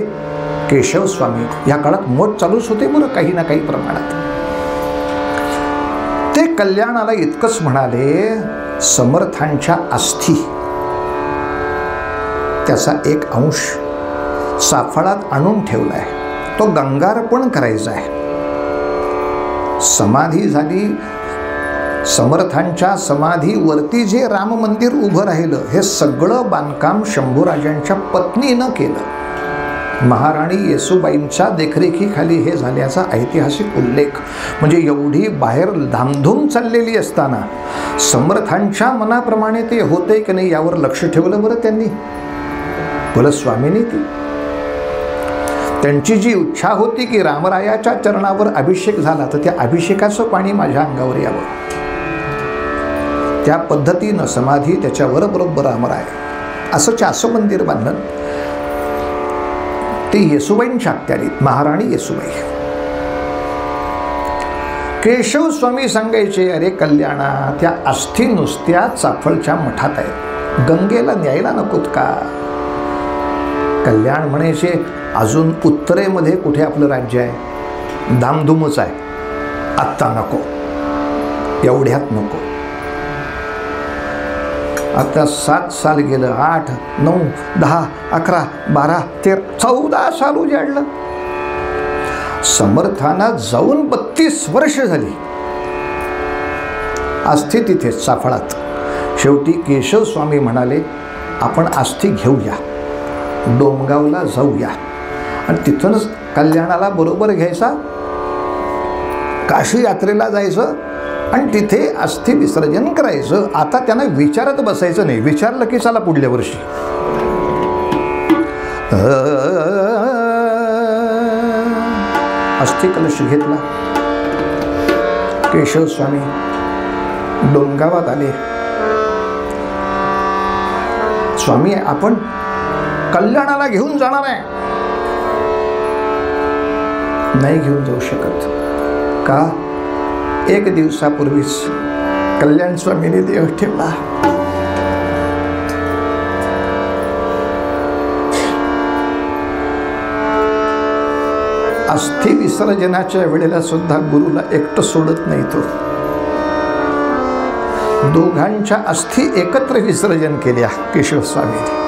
Speaker 1: केशव स्वामी, या काळात मोठ चालूच होते बरं काही ना काही प्रमाणात. ते कल्याणाला इतकंच म्हणाले, समर्थांच्या अस्थी त्याचा एक अंश चाफळात आणून ठेवलाय, तो गंगार्पण करायचा आहे. समाधी झाली. समर्थांच्या समाधीवरती जे राम मंदिर उभं राहिलं, हे सगळं बांधकाम शंभूराजांच्या पत्नीनं केलं. महाराणी येसूबाईंच्या देखरेखीखाली हे झाल्याचा ऐतिहासिक उल्लेख. म्हणजे एवढी बाहेर धामधूम चाललेली असताना समर्थांच्या मनाप्रमाणे ते होते की नाही यावर लक्ष ठेवलं बरं त्यांनी. बोल स्वामींनी ती त्यांची जी इच्छा होती की रामरायाच्या चरणावर अभिषेक झाला तर त्या अभिषेकाचं पाणी माझ्या अंगावर यावं, त्या पद्धतीनं समाधी त्याच्यावर बरोबर रामराय असं चासं मंदिर बांधलं. ती येसूबाईंच्या अखत्यारीत, महाराणी येसूबाई. केशव स्वामी सांगायचे, अरे कल्याणा, त्या अस्थी नुसत्या चाफळच्या मठात आहेत, गंगेला न्यायला नकोत का? कल्याण म्हणायचे, अजून उत्तरेमध्ये कुठे आपलं राज्य आहे, धामधूमच आहे, आत्ता नको, एवढ्यात नको. आता 7 साल गेलं, 8, 9, 10, 11, 12, 13, 14 साल उजाडलं. समर्थांना जाऊन 32 वर्ष झाली. अस्थी तिथे चाफळात. शेवटी केशव स्वामी म्हणाले, आपण अस्थी घेऊया, डोमगावला जाऊया आणि तिथूनच कल्याणाला बरोबर घ्यायचा, काशी यात्रेला जायचं आणि तिथे अस्थि विसर्जन करायचं. आता त्यांना विचारत बसायचं नाही, विचारलं की चला पुढल्या वर्षी. अस्थि कलश घेतला. केशव स्वामी डोंगावात आले. स्वामी, आपण कल्याणाला घेऊन जाणार आहे. नाही घेऊन जाऊ शकत. का? 1 दिवसापूर्वीच कल्याण स्वामीने देह ठेवला. अस्थि विसर्जनाच्या वेळेला सुद्धा गुरुला एकटं सोडत नाही तो. दोघांच्या अस्थी एकत्र विसर्जन केल्या केशव स्वामींनी.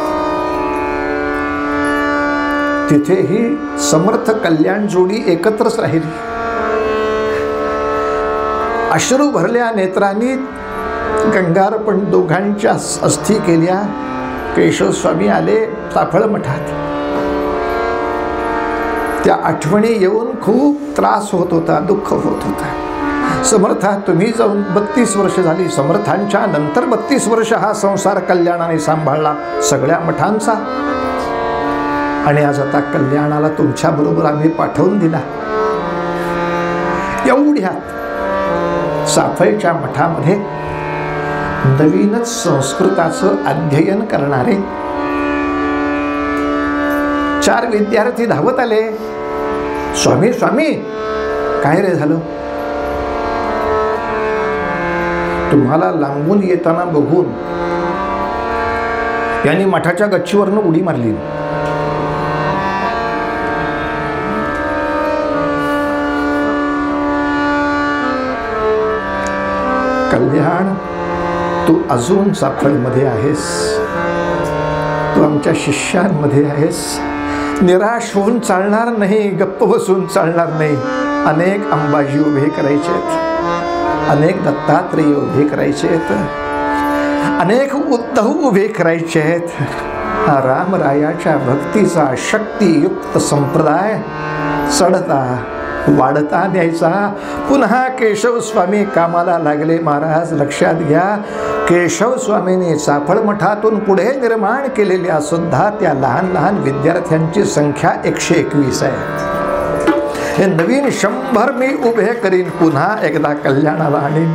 Speaker 1: तिथेही समर्थ कल्याण जोडी एकत्रच राहिली. अश्रू भरल्या नेत्रांनी गंगार्पण दोघांच्या अस्थी केल्या. केशव स्वामी आले चाफळ मठात. त्या आठवणी येऊन खूप त्रास होत होता, दुःख होत होता. समर्था, तुम्ही जाऊन 32 वर्ष झाली. समर्थांच्या नंतर 32 वर्ष हा संसार कल्याणाने सांभाळला सगळ्या मठांचा. आणि आज आता कल्याणाला तुमच्या बरोबर आम्ही पाठवून दिला. एवढ्यात चाफळच्या मठामध्ये नवीनच संस्कृताचं अध्ययन करणारे 4 विद्यार्थी धावत आले. स्वामी स्वामी, काय रे झालं? तुम्हाला लांबून येताना बघून यांनी मठाच्या गच्चीवरनं उडी मारली. कल्याण, तू अजून चाफळमध्ये आहेस. तू आमच्या शिष्यांमध्ये आहेस. निराश होऊन चालणार नाही, गप्प बसून चालणार नाही. अनेक अंबाजी उभे करायचे आहेत, अनेक दत्तात्रेय उभे करायचे आहेत, अनेक उद्धव उभे करायचे आहेत. हा रामरायाच्या भक्तीचा शक्तियुक्त संप्रदाय चढता वाढता न्यायचा. पुन्हा केशव स्वामी कामाला लागले. महाराज लक्षात घ्या, केशव स्वामींनी चाफळ मठातून पुढे निर्माण केलेल्या सुद्धा त्या लहान लहान विद्यार्थ्यांची संख्या 121 आहे. हे नवीन 100 मी उभे करीन. पुन्हा एकदा कल्याणाला आणीन.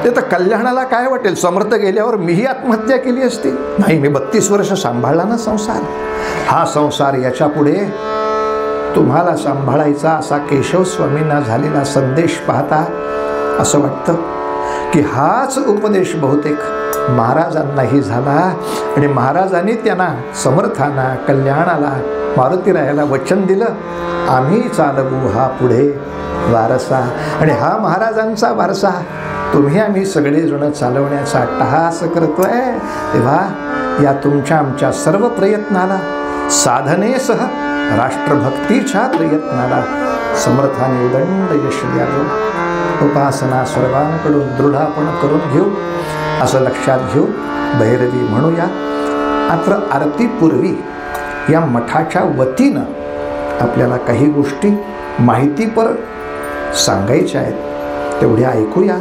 Speaker 1: ते तर कल्याणाला काय वाटेल, समर्थ गेल्यावर मीही आत्महत्या केली असती. नाही, मी 32 वर्ष सांभाळला ना संसार. हा संसार याच्या पुढे तुम्हाला सांभाळायचा. असा केशव स्वामींना झालेला संदेश पाहता असं वाटतं की हाच उपदेश बहुतेक महाराजांनाही झाला. आणि महाराजांनी त्यांना, समर्थांना, कल्याणाला, मारुतीरायाला वचन दिलं, आम्ही चालवू हा पुढे वारसा. आणि हा महाराजांचा वारसा तुम्ही आम्ही सगळेजण चालवण्याचा अट्टहास करतोय. तेव्हा या तुमच्या आमच्या सर्व प्रयत्नाला, साधनेसह राष्ट्रभक्तीच्या प्रयत्नाला समर्थाने उदंड यश द्यावं. उपासना सर्वांकडून दृढ आपण करून घेऊ असं लक्षात घेऊ भैरवी म्हणूया. मात्र आरतीपूर्वी या मठाच्या वतीनं आपल्याला काही गोष्टी माहितीपर सांगायच्या आहेत, तेवढ्या ऐकूया.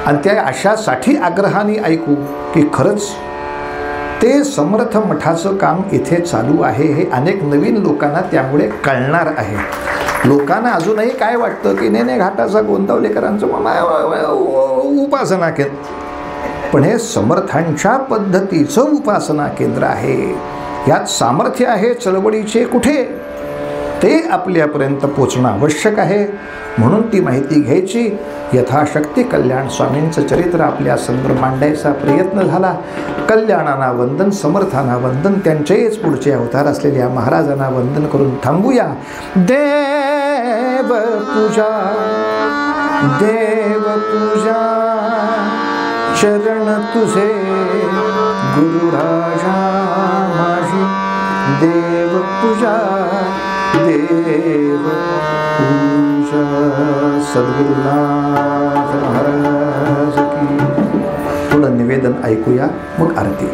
Speaker 1: आणि त्या अशासाठी आग्रहाने ऐकू की खरंच ते समर्थ मठाचं काम इथे चालू आहे हे अनेक नवीन लोकांना त्यामुळे कळणार आहे. लोकांना अजूनही काय वाटतं की नेने घाटाचा गोंदवलेकरांचं उपासना केंद्र, पण हे समर्थांच्या पद्धतीचं उपासना केंद्र आहे. यात सामर्थ्य आहे चळवळीचे कुठे, ते आपल्यापर्यंत पोचणं आवश्यक आहे. म्हणून ती माहिती घ्यायची. यथाशक्ती कल्याण स्वामींचं चरित्र आपल्या समोर मांडायचा प्रयत्न झाला. कल्याणांना वंदन, समर्थांना वंदन, त्यांचेच पुढचे अवतार असलेल्या महाराजांना वंदन करून थांबूया. देव पूजा, देव पूजा, चरण तुझे गुरुराजा माझी. देव पूजा, देव पूजा. सद्गुरुनाथ महाराज की. थोडं निवेदन ऐकूया, मग आरती.